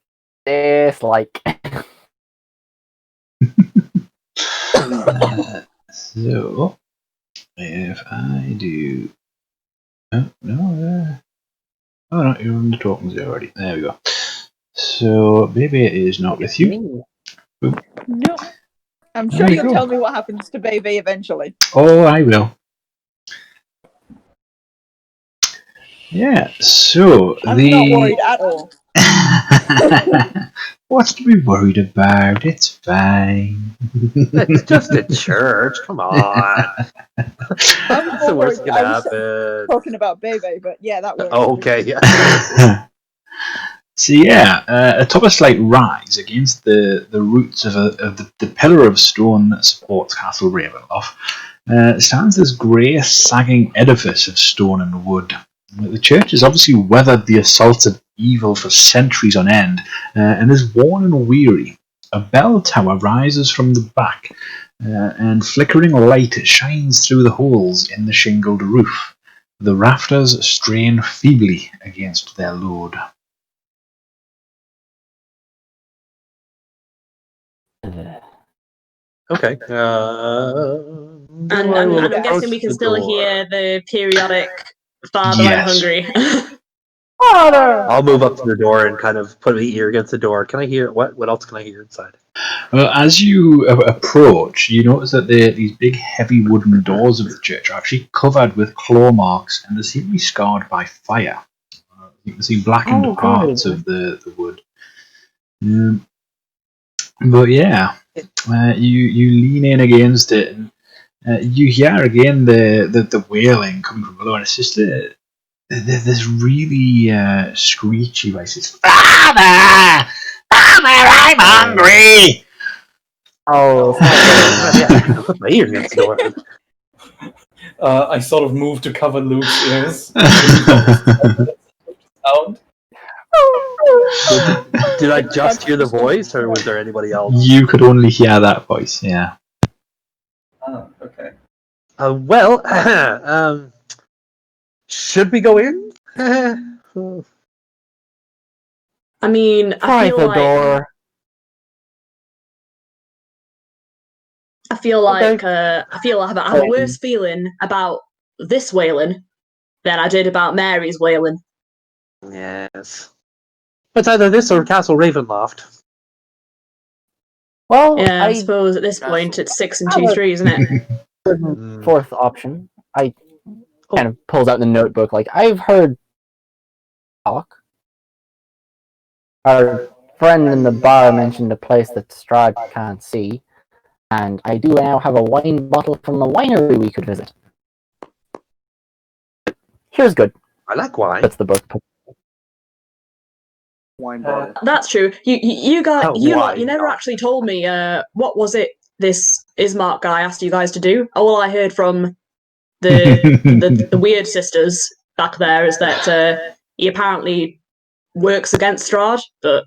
So, if I do... Oh, no, oh, no, you're on the tokens already. There we go. So, Baby is not with you. No. I'm There sure you you'll go. tell me what happens to Baby eventually. Oh, I will. Yeah, so I'm not worried at all. What's to be worried about? It's fine. It's just a church. Come on. I was What's more the worst worried. that I can was happen? talking about Baby, but yeah, that works. Oh, okay, yeah. So yeah, atop a slight rise against the roots of the pillar of stone that supports Castle Ravenloft stands this grey, sagging edifice of stone and wood. The church has obviously weathered the assaults of evil for centuries on end and is worn and weary. A bell tower rises from the back, and flickering light shines through the holes in the shingled roof. The rafters strain feebly against their load. Okay. And I'm guessing we can still hear the periodic "Father, I'm Yes. hungry." Father! I'll move up to the door and kind of put my ear against the door. Can I hear what else can I hear inside? Well, as you approach, you notice that these big, heavy wooden doors of the church are actually covered with claw marks, and they seem to be scarred by fire. You can see blackened parts of the wood. But yeah, you lean in against it, and you hear again the wailing coming from below, and it's just this really screechy voice. It's Father, I'm hungry. Oh, Yeah, I put my ear against the door. I sort of moved to cover Luke's ears. Sound. Did I just hear the voice, or was there anybody else? You could only hear that voice, yeah. Oh, okay. Well, should we go in? I mean, try the door. I feel like Okay. I have a worse feeling about this wailing than I did about Mary's wailing. Yes. It's either this or Castle Ravenloft. Well, Yeah, I I suppose at this point it's 6 and 2 3, isn't it? fourth option. I kind of pulls out the notebook. Like, I've heard talk. Our friend in the bar mentioned a place that Strahd can't see, and I do now have a wine bottle from a winery we could visit. Here's good. I like wine. That's the book. Wine bottle. That's true. You guys, you wine never bottle. actually told me what was it this Ismark guy asked you guys to do. All I heard from the weird sisters back there is that he apparently works against Strahd, but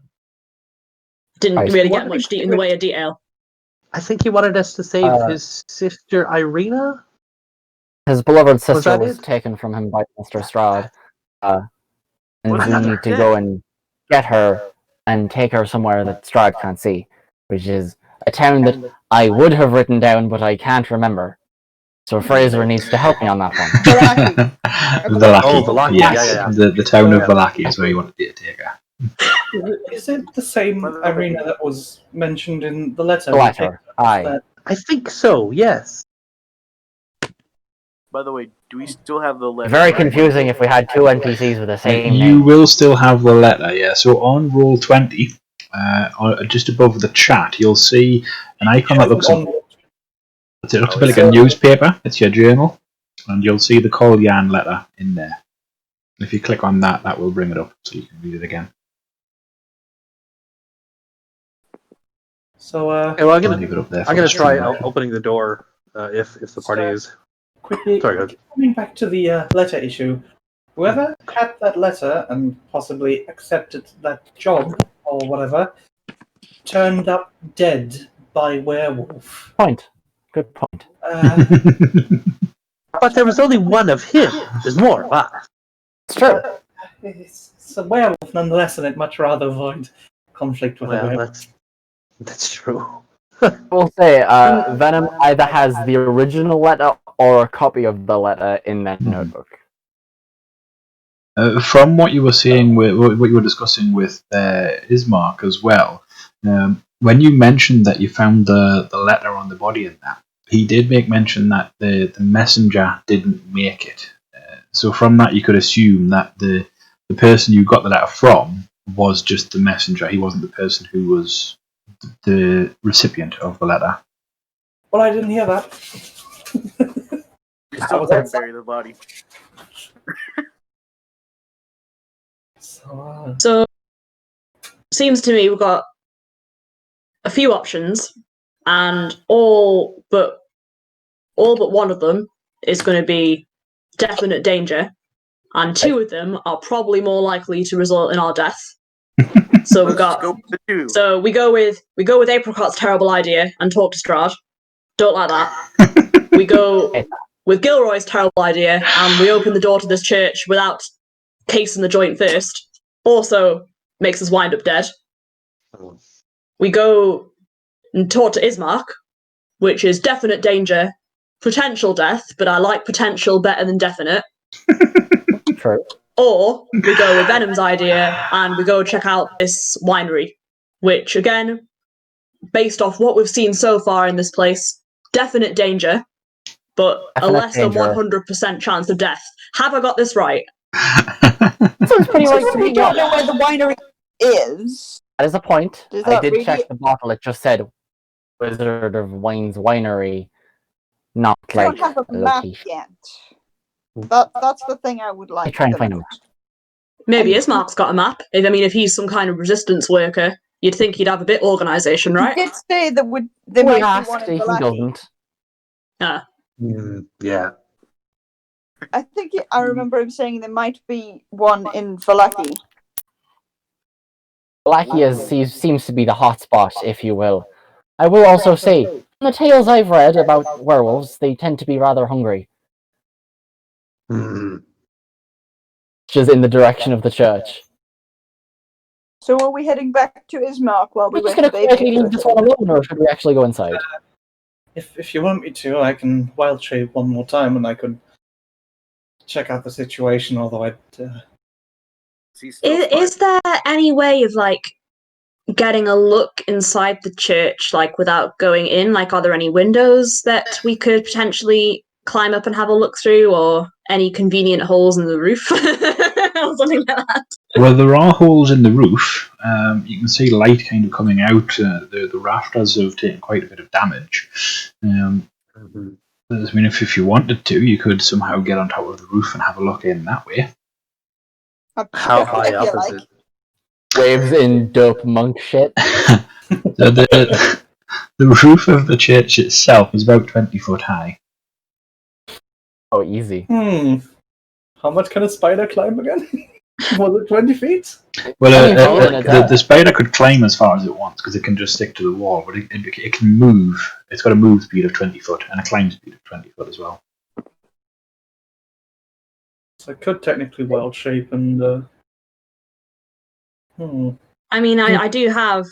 didn't Right. really get much in the way of detail. I think he wanted us to save his sister Irina. His beloved that sister was it? taken from him by Mr. Strahd, and Was we that need to her? go and get her and take her somewhere that Strahd can't see, which is a town that I would have written down, but I can't remember. So Fraser needs to help me on that one. Vallaki. Oh, Vallaki, Yes, yeah. the town of Vallaki is where you wanted to take her. Is it the same arena that was mentioned in the letter? The letter, aye. I think so, yes. By the way, do we still have the letter? Very confusing if we had two NPCs with the same You name. will still have the letter, yeah. So on roll 20, just above the chat, you'll see an icon that looks a bit like a newspaper. It's your journal, and you'll see the Colyan letter in there. If you click on that, that will bring it up so you can read it again. So, Okay, well, I'll leave it up there. I'm for gonna the try stream. opening the door if the party is. quickly, Sorry, go ahead. coming back to the letter issue, whoever had that letter and possibly accepted that job or whatever turned up dead by werewolf. Point. Good point. But there was only one of him. There's more. It's true. It's a werewolf nonetheless, and I'd much rather avoid conflict with a Well, werewolf. that's true. will say, Venom either has the original letter or a copy of the letter in that notebook. From what you were saying, what you were discussing with Ismark as well, when you mentioned that you found the letter on the body and that, he did make mention that the messenger didn't make it. So from that, you could assume that the person you got the letter from was just the messenger. He wasn't the person who was the recipient of the letter. Well, I didn't hear that. You still can't bury the body. So, seems to me we've got a few options, and all but one of them is going to be definite danger, and two of them are probably more likely to result in our death. So we've got. Go with the two. So we go with Apricot's terrible idea and talk to Strahd. Don't like that. We go with Gilroy's terrible idea and we open the door to this church without casing the joint first. Also makes us wind up dead. We go and talk to Ismark, which is definite danger, potential death, but I like potential better than definite. True. Or we go with Venom's idea and we go check out this winery, which again, based off what we've seen so far in this place, definite danger, but a Definite less danger. than 100% chance of death. Have I got this right? Sounds pretty right to We me. don't know where the winery is. That is a point. Does I that did really- check the bottle. It just said Wizard of Wine's Winery, not We like don't have a a map location. yet. That's the thing I would like. Try and the find a most. Maybe Ismark's got a map. If he's some kind of resistance worker, you'd think he'd have a bit organisation, He right? did say that there We might be asked, one in he Valaki. doesn't. Yeah. I think I remember him saying there might be one in Valaki. Blackie seems to be the hotspot, if you will. I will also say, from the tales I've read about werewolves, they tend to be rather hungry, Mm. which is in the direction of the church. So are we heading back to Ismark while we We're just wait going for to quietly Baby? leave this one alone, or should we actually go inside? If you want me to, I can wild shape one more time and I could check out the situation, although I'd... Is there any way of getting a look inside the church without going in? Are there any windows that we could potentially climb up and have a look through, or any convenient holes in the roof or something like that? Well, there are holes in the roof. You can see light kind of coming out. The rafters have taken quite a bit of damage. I mean, if you wanted to, you could somehow get on top of the roof and have a look in that way. How high If you up is like. it? Waves in dope monk shit. So the roof of the church itself is about 20 foot high. Oh, easy. How much can a spider climb again? Was it 20 feet? Well, the spider could climb as far as it wants because it can just stick to the wall, but it can move. It's got a move speed of 20 foot and a climb speed of 20 foot as well. So I could technically wild shape and... I mean, I do have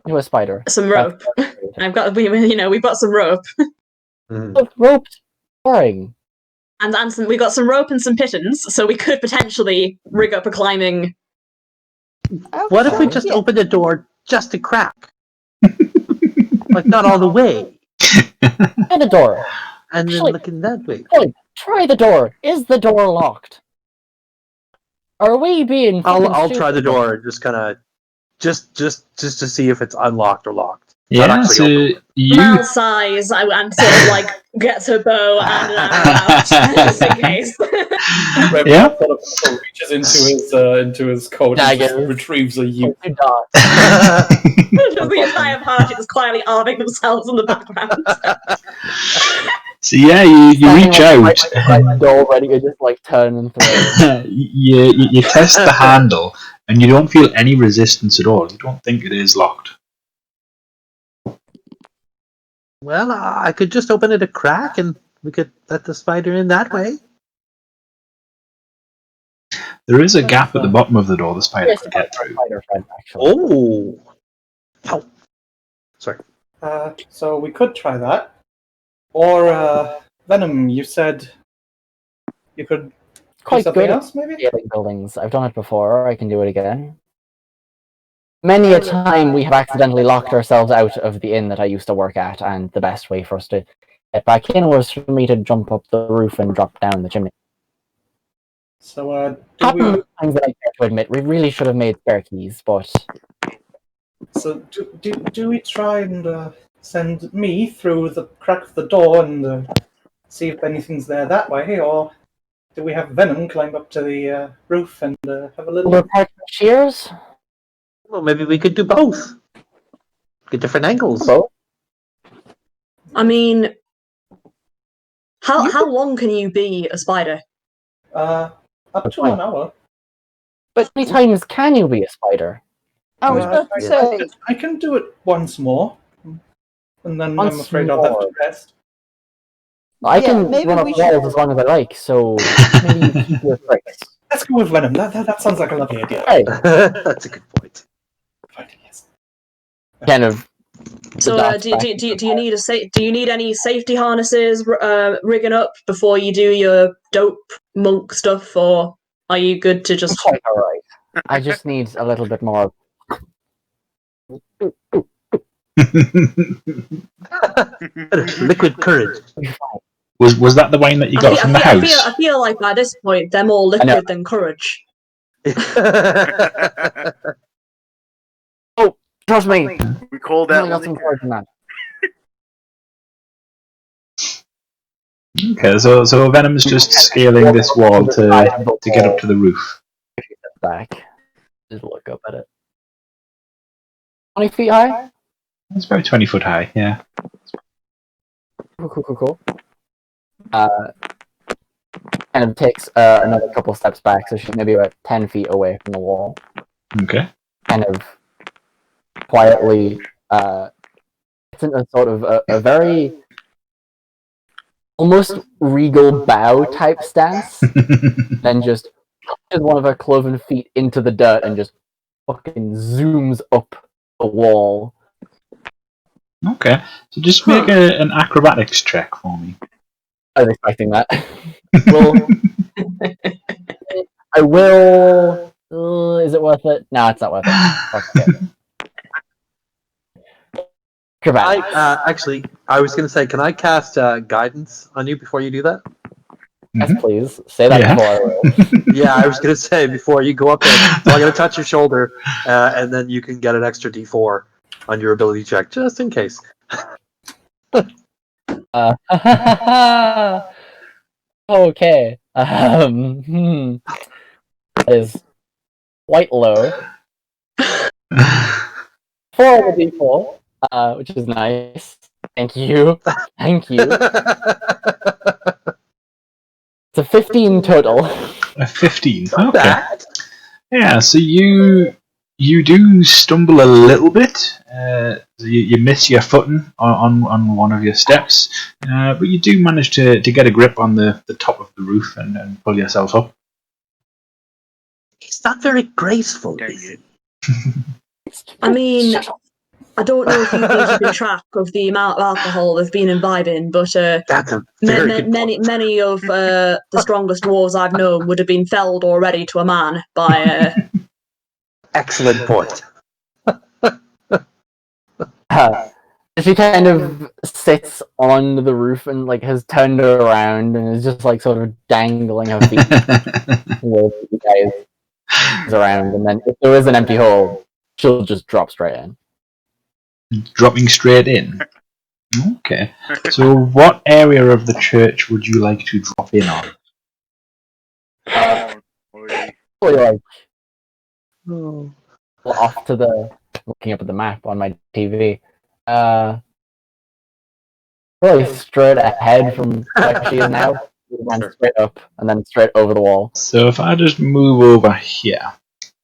Into a spider. some rope. We've got some rope. Rope's boring. And we've got some rope and some pittons, so we could potentially rig up a climbing. What if we just open the door just a crack? Not all the way. Try the door. And then Actually, looking that way. Try the door. Is the door locked? Are we being? I'll try the door. Just kind of, just to see if it's unlocked or locked. Yeah, so you. Mal sighs and sort of gets her bow and an arrow out just in case. Yeah. Reaches into his coat and just retrieves a yew. Just the entire party is quietly arming themselves in the background. So yeah, you reach out. The door ready to just turn and throw. you test the handle, and you don't feel any resistance at all. You don't think it is locked. Well, I could just open it a crack, and we could let the spider in that way. There is a gap at the bottom of the door the spider could get through. Oh! Ow. Sorry. So we could try that. Or Venom, you said you could do Quite something good at else, maybe? scaling buildings. I've done it before. I can do it again. Many a time we have accidentally locked ourselves out of the inn that I used to work at, and the best way for us to get back in was for me to jump up the roof and drop down the chimney. So Times that I care to admit, we really should have made spare keys, but do we try and send me through the crack of the door and see if anything's there that way, or do we have Venom climb up to the roof and have a little? we're part of shears. Well, maybe we could do both. Get different angles. Both. I mean, how long can you be a spider? Up to an hour. But how many times can you be a spider? I was about to say. I can do it once more, and then Once I'm afraid I'll have more. to rest. I Yeah, can maybe run up we walls should- as long as I like, so maybe you keep your tricks. Let's go with Venom. That sounds like a lovely idea. Hey, That's a good point. Right, yes. kind of. So, dots do back. you need do you need any safety harnesses rigging up before you do your dope monk stuff, or are you good to just? Quite alright. I just need a little bit more. Liquid courage. Was that the wine that you got from the house? I feel like by this point they're more liquid than courage. Trust me, We call I that got some liquor. courage in that. Okay, so Venom's just scaling this wall to get up to the roof. Back. Just look up at it. 20 feet high? It's about 20 foot high, yeah. Cool. Kind of takes another couple steps back, so she's maybe about 10 feet away from the wall. Okay. Kind of quietly, it's in a sort of a very almost regal bow type stance, then just pushes one of her cloven feet into the dirt and just fucking zooms up the wall. Okay, so just make an acrobatics check for me. I was expecting that. I will. Is it worth it? No, it's not worth it. Fuck it. Acrobatics. Actually, I was going to say, can I cast guidance on you before you do that? Yes, please. Say that Yeah. before I roll. Yeah, I was going to say before you go up there. So I'm going to touch your shoulder, and then you can get an extra D4 on your ability check, just in case. Okay. That is quite low. 4 on the D4, which is nice. Thank you. Thank you. It's a 15 total. A 15. Not Okay. bad. Yeah, so you do stumble a little bit. You miss your footing on one of your steps, but you do manage to get a grip on the top of the roof and pull yourself up. He's not very graceful, Dang is it. he? I mean, I don't know if you've been keeping track of the amount of alcohol they've been imbibing, but That's a very good point. many of the strongest dwarves I've known would have been felled already to a man by. Excellent point. She kind of sits on the roof and like has turned her around and is just like sort of dangling her feet with you guys around, and then if there is an empty hole, she'll just drop straight in. Dropping straight in. Okay. So what area of the church would you like to drop in on? Probably like off to the looking up at the map on my TV. Really straight ahead from where she is now, and straight up, and then straight over the wall. So if I just move over here,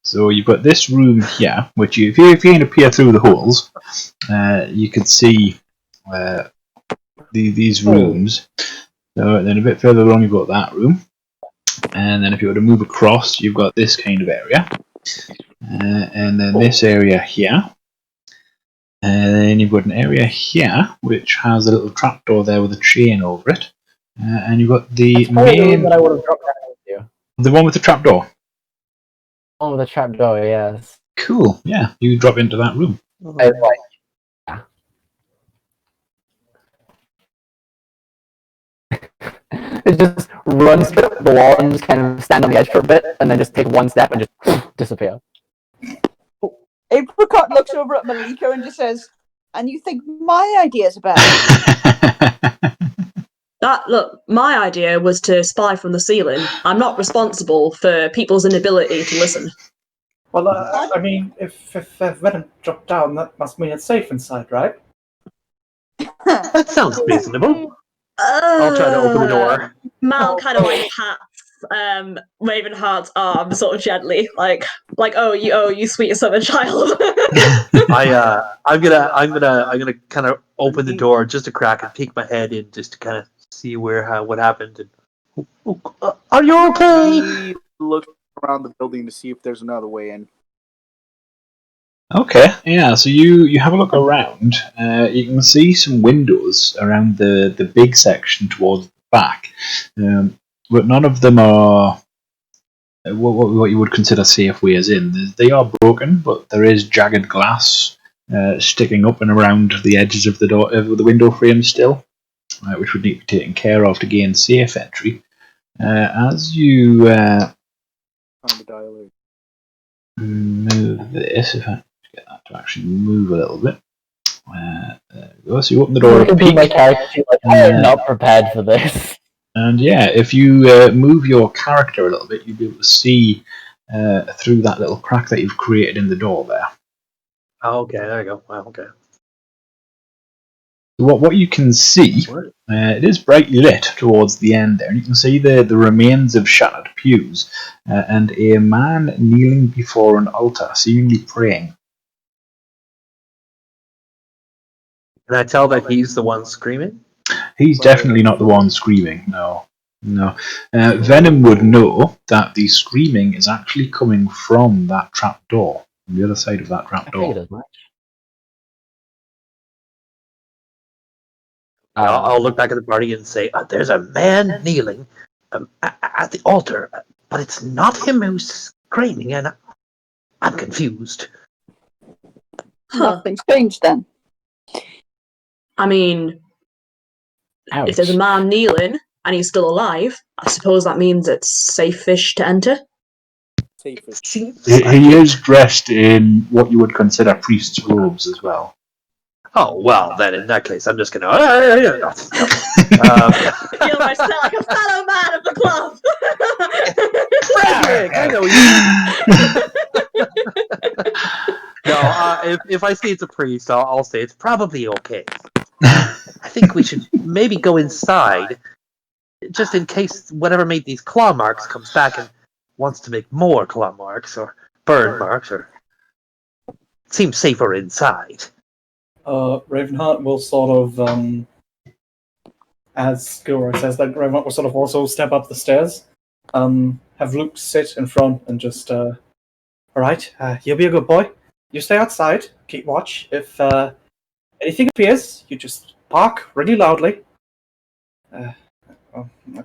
so you've got this room here, which if you can peer through the holes, you can see these rooms. So then a bit further along, you've got that room, and then if you were to move across, you've got this kind of area, and then this area here. And then you've got an area here which has a little trapdoor there with a chain over it. And you've got the Probably the room main, that I would have dropped down into. the one with the trapdoor. Oh, the trapdoor, yes. Cool. Yeah, you drop into that room. It's like, yeah. It just runs to the wall and just kind of stand on the edge for a bit, and then just take one step and just disappear. Apricot looks over at Malika and just says, "And you think my ideas are bad?" Look, my idea was to spy from the ceiling. I'm not responsible for people's inability to listen. Well, I mean, if Venom dropped down, that must mean it's safe inside, right? That sounds reasonable. I'll try to open the door. Mal kind of like pats Ravenheart's arm sort of gently, like oh you sweet summer child. I'm gonna kind of open the door just a crack and peek my head in just to kind of see what happened. And are you okay? Look around the building to see if there's another way in. Okay, yeah, so you have a look around. You can see some windows around the big section towards the back, but none of them are what you would consider safe ways in. They are broken, but there is jagged glass sticking up and around the edges of the door of the window frame still, which would need to be taken care of to gain safe entry. As you Found the dialogue. move this, if I get that to actually move a little bit. There we go. So you open the door. Look at my character, like, I am not prepared for this. And yeah, if you move your character a little bit, you'll be able to see through that little crack that you've created in the door there. Oh, okay, there you go. Wow, okay. What you can see, it is brightly lit towards the end there, and you can see the remains of shattered pews and a man kneeling before an altar, seemingly praying. Can I tell that he's the one screaming? He's definitely not the one screaming, no. Venom would know that the screaming is actually coming from that trap door, on the other side of that trap I think it door. is much. I'll look back at the party and say, there's a man kneeling at the altar, but it's not him who's screaming, and I'm confused. Nothing's changed then. I mean, Ouch. if there's a man kneeling and he's still alive, I suppose that means it's safe-ish to enter. Safest. He is dressed in what you would consider priest's robes as well. Oh, well, then in that case, I'm just going to... Feel myself like a fellow man of the club. Frederick, I know you. No, if I see it's a priest, I'll say it's probably okay. I think we should maybe go inside, just in case whatever made these claw marks comes back and wants to make more claw marks or burn marks, or it seems safer inside. Ravenheart will sort of, as Gilroy says, that Ravenheart will sort of also step up the stairs, have Luke sit in front and just, alright, you'll be a good boy. You stay outside, keep watch. If anything appears, you just bark really loudly. I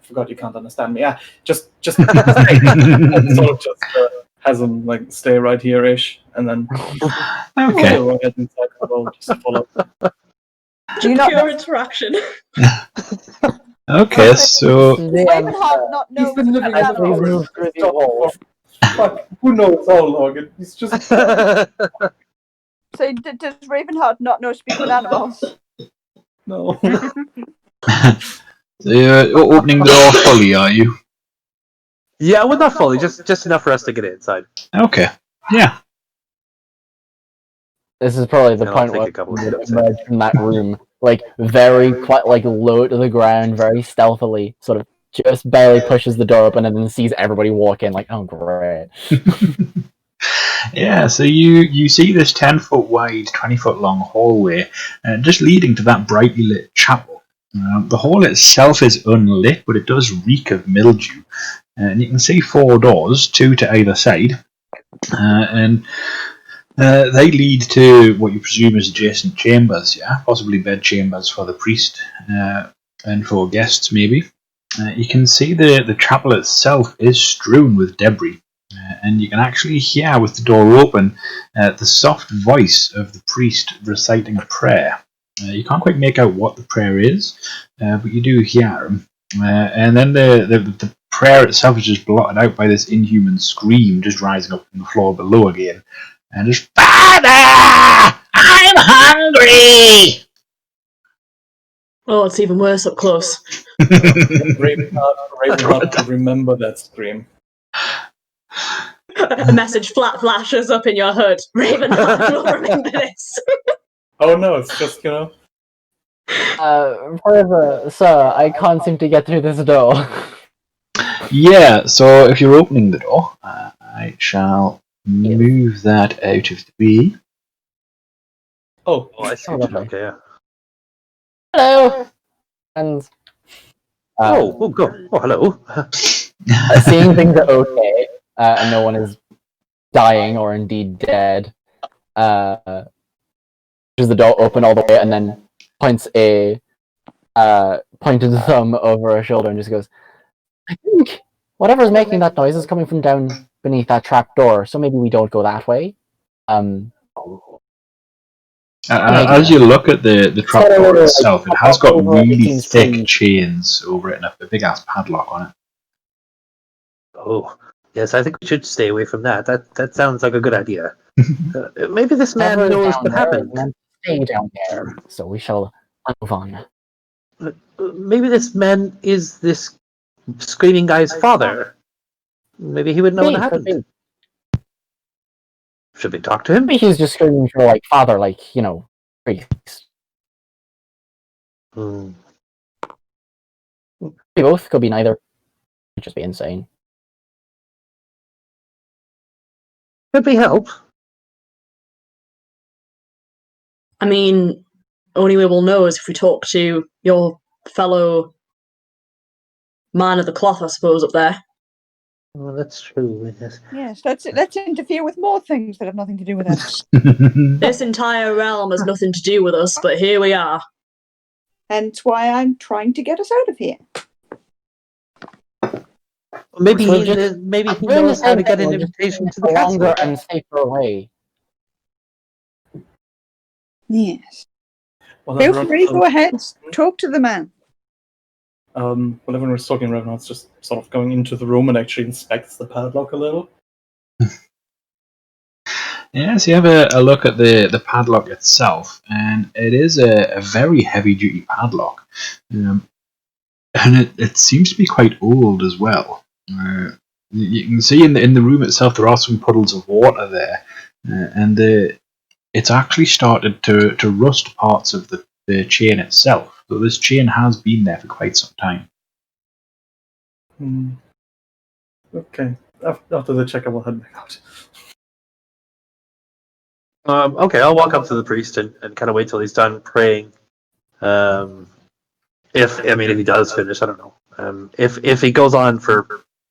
forgot you can't understand me. Yeah, just stay. And sort of just has him like stay right here-ish, and then Okay. go ahead and just follow. Do you not Pure interaction. Okay, so Ravenheart not know He's been living as he's moved through the walls. Fuck, who knows how long? It's just So does Ravenheart not know speak with animals? no. so you're opening the door fully, are you? Yeah, well, not fully, just enough for us to get inside. Okay. Yeah. This is probably the I'll point take where a couple we of would steps. emerge from that room, like very quite like low to the ground, very stealthily, sort of just barely pushes the door open and then sees everybody walk in, like, oh great. Yeah, so you see this 10-foot wide, 20-foot long hallway just leading to that brightly lit chapel. The hall itself is unlit, but it does reek of mildew. And you can see 4 doors, 2 to either side. And They lead to what you presume is adjacent chambers, yeah? Possibly bed chambers for the priest and for guests, maybe. You can see the chapel itself is strewn with debris, and you can actually hear, with the door open, the soft voice of the priest reciting a prayer. You can't quite make out what the prayer is, but you do hear him. And then the prayer itself is just blotted out by this inhuman scream just rising up from the floor below again. And just, Father! I'm hungry! Oh, it's even worse up close. Ravenheart will remember that scream. A message flashes up in your hood. Ravenheart will remember this. Oh no, it's just, Forever, sir, I can't seem to get through this door. Yeah, so if you're opening the door, I shall move that out of the way. Oh, I see. Oh, lovely. Okay, yeah. Hello! And Go. Oh, hello. seeing things are okay, and no one is dying or indeed dead, does the door open all the way and then points a pointed thumb over her shoulder and just goes, I think whatever's making that noise is coming from down beneath that trap door, so maybe we don't go that way. As you look at the trapdoor itself, it has got really seems thick pretty- chains over it and a big ass padlock on it. Oh, yes, I think we should stay away from that. That sounds like a good idea. Maybe this man Whatever is knows down what there happened. is meant to stay down there, so we shall move on. Maybe this man is this screaming guy's father. Maybe he would know what happened. Maybe Should we talk to him? he's just screaming for like father, like, priest. Hmm. We both could be neither. Could just be insane. Could we help? I mean, only way we'll know is if we talk to your fellow man of the cloth, I suppose, up there. Well, that's true. Yes. Yes, let's interfere with more things that have nothing to do with us. This entire realm has nothing to do with us, but here we are. Hence why I'm trying to get us out of here. Maybe We're he just- knows how to get an invitation to the a longer castle. and safer way. Yes. well, Feel everyone, free, go ahead. Talk to the man. Well, everyone was talking, Ravenheart's just sort of going into the room and actually inspects the padlock a little. Yeah, so you have a look at the padlock itself, and it is a very heavy-duty padlock. And it seems to be quite old as well. You can see in the room itself there are some puddles of water there, and it's actually started to rust parts of the chain itself. So this chain has been there for quite some time. Okay. After the check, I will head back out. Okay, I'll walk up to the priest and kind of wait till he's done praying. If he does finish, I don't know. If he goes on for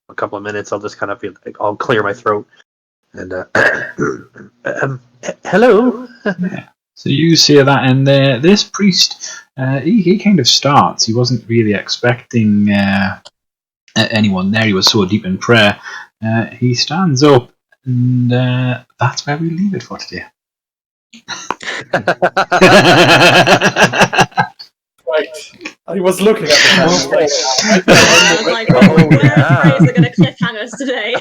a couple of minutes, I'll just kind of feel like I'll clear my throat. And hello. So you see that, and this priest, he kind of starts. He wasn't really expecting anyone there. He was so deep in prayer. He stands up, and that's where we leave it for today. Right. I was looking at the time. I was like, where Fraser going to cliffhang us today?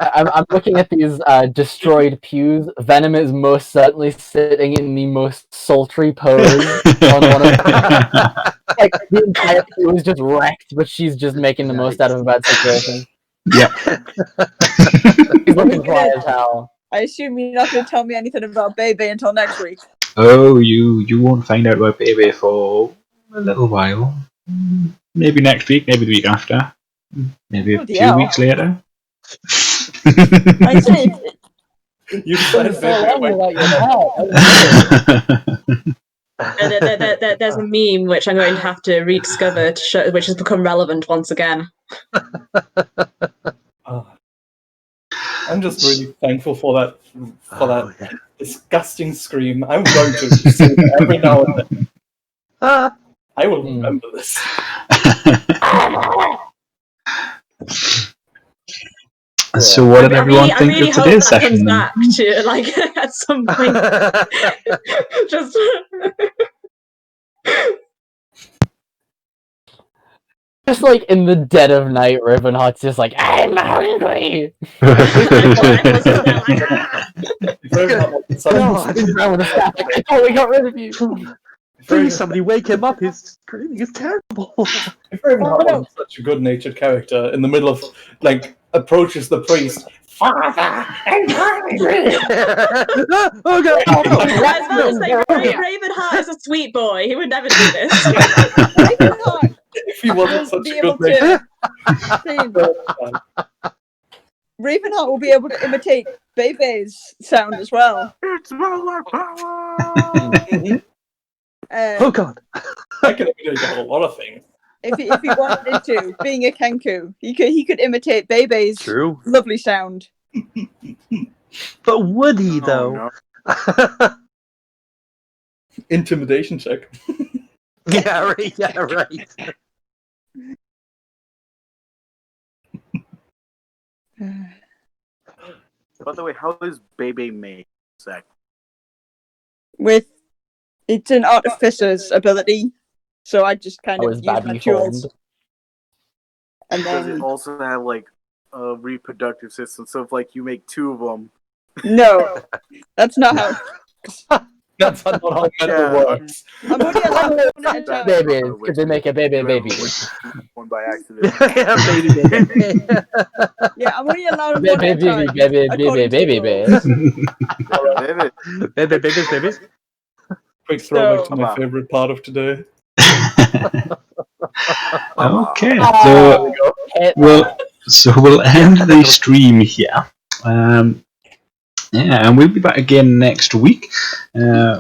I'm looking at these destroyed pews. Venom is most certainly sitting in the most sultry pose on one of them. Like, the entire pew is just wrecked, but she's just making the most out of a bad situation. Yep. He's looking dry as hell. I assume you're not going to tell me anything about Bebe until next week. Oh, you won't find out about Baby for a little while. Maybe next week, maybe the week after. Maybe a Bloody few hell. weeks later. I say, You It's been decided so long Bebe without your pet. There's a meme which I'm going to have to rediscover to show, which has become relevant once again. I'm just really thankful for that Oh, yeah. disgusting scream. I'm going to say it every now and then. Ah, I will remember this. So, what did everyone I think really of hope today's that comes session? back to like at some point. Just Just like in the dead of night, Ravenheart's just like, I'm hungry! Very much like such God. Spins around with a staff, like, I totally got rid of you! Please, somebody wake him up. His screaming is terrible. Very much such a good-natured character in the middle of like approaches the priest. Father, I'm hungry. Oh, God. I was about to say, Ravenheart is a sweet boy. He would never do this. Ravenheart If he wasn't will such be a able good to. Ravenheart will be able to imitate Bebe's sound as well. It's my power. Oh, God. I can imitate a whole lot of things. If he wanted to, being a Kenku, he could imitate Bebe's True. lovely sound. But would he, Oh, though? no. Intimidation check. Yeah, right. Yeah, right. By the way, how is Bebe made? Zach? It's an artificer's ability, so I just kind I of was use my badly tools. formed. And Does it then also have like a reproductive system? So if like you make 2 of them, no, that's not how. That's not how metal Yeah, works. I'm only allowed one at a time. Babies, could they make a baby you baby? have one by accident. Yeah, baby. Yeah, I'm only allowed one at a time. Baby, according to the rules. Bebe. Babies. Quick throwback to my So- favorite part of today. Okay, Oh, so we'll end the stream here. Yeah, and we'll be back again next week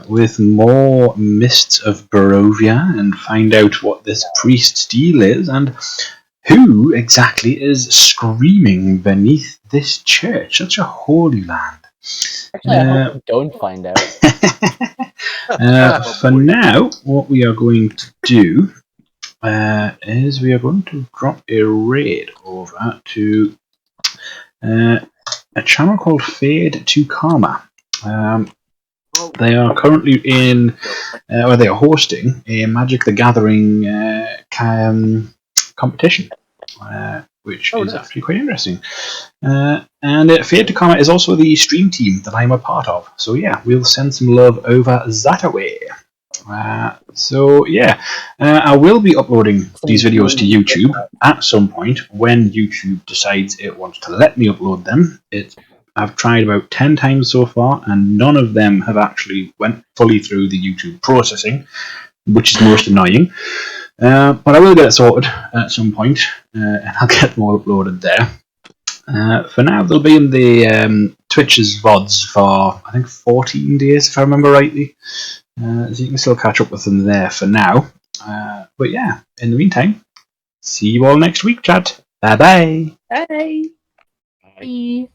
with more Mists of Barrovia and find out what this priest's deal is and who exactly is screaming beneath this church, such a holy land. Actually, I hope we don't find out. For now, what we are going to do is we are going to drop a raid over to a channel called Fade to Karma. They are currently they are hosting a Magic the Gathering competition, which is actually quite interesting. And Fade to Karma is also the stream team that I'm a part of. So yeah, we'll send some love over that way. I will be uploading these videos to YouTube at some point when YouTube decides it wants to let me upload them. I've tried about 10 times so far, and none of them have actually went fully through the YouTube processing, which is most annoying. But I will get it sorted at some point, and I'll get more uploaded there. For now, they'll be in the Twitch's VODs for, I think, 14 days, if I remember rightly. So you can still catch up with them there for now. But yeah, in the meantime, see you all next week, chat. Bye-bye. Hey. Bye.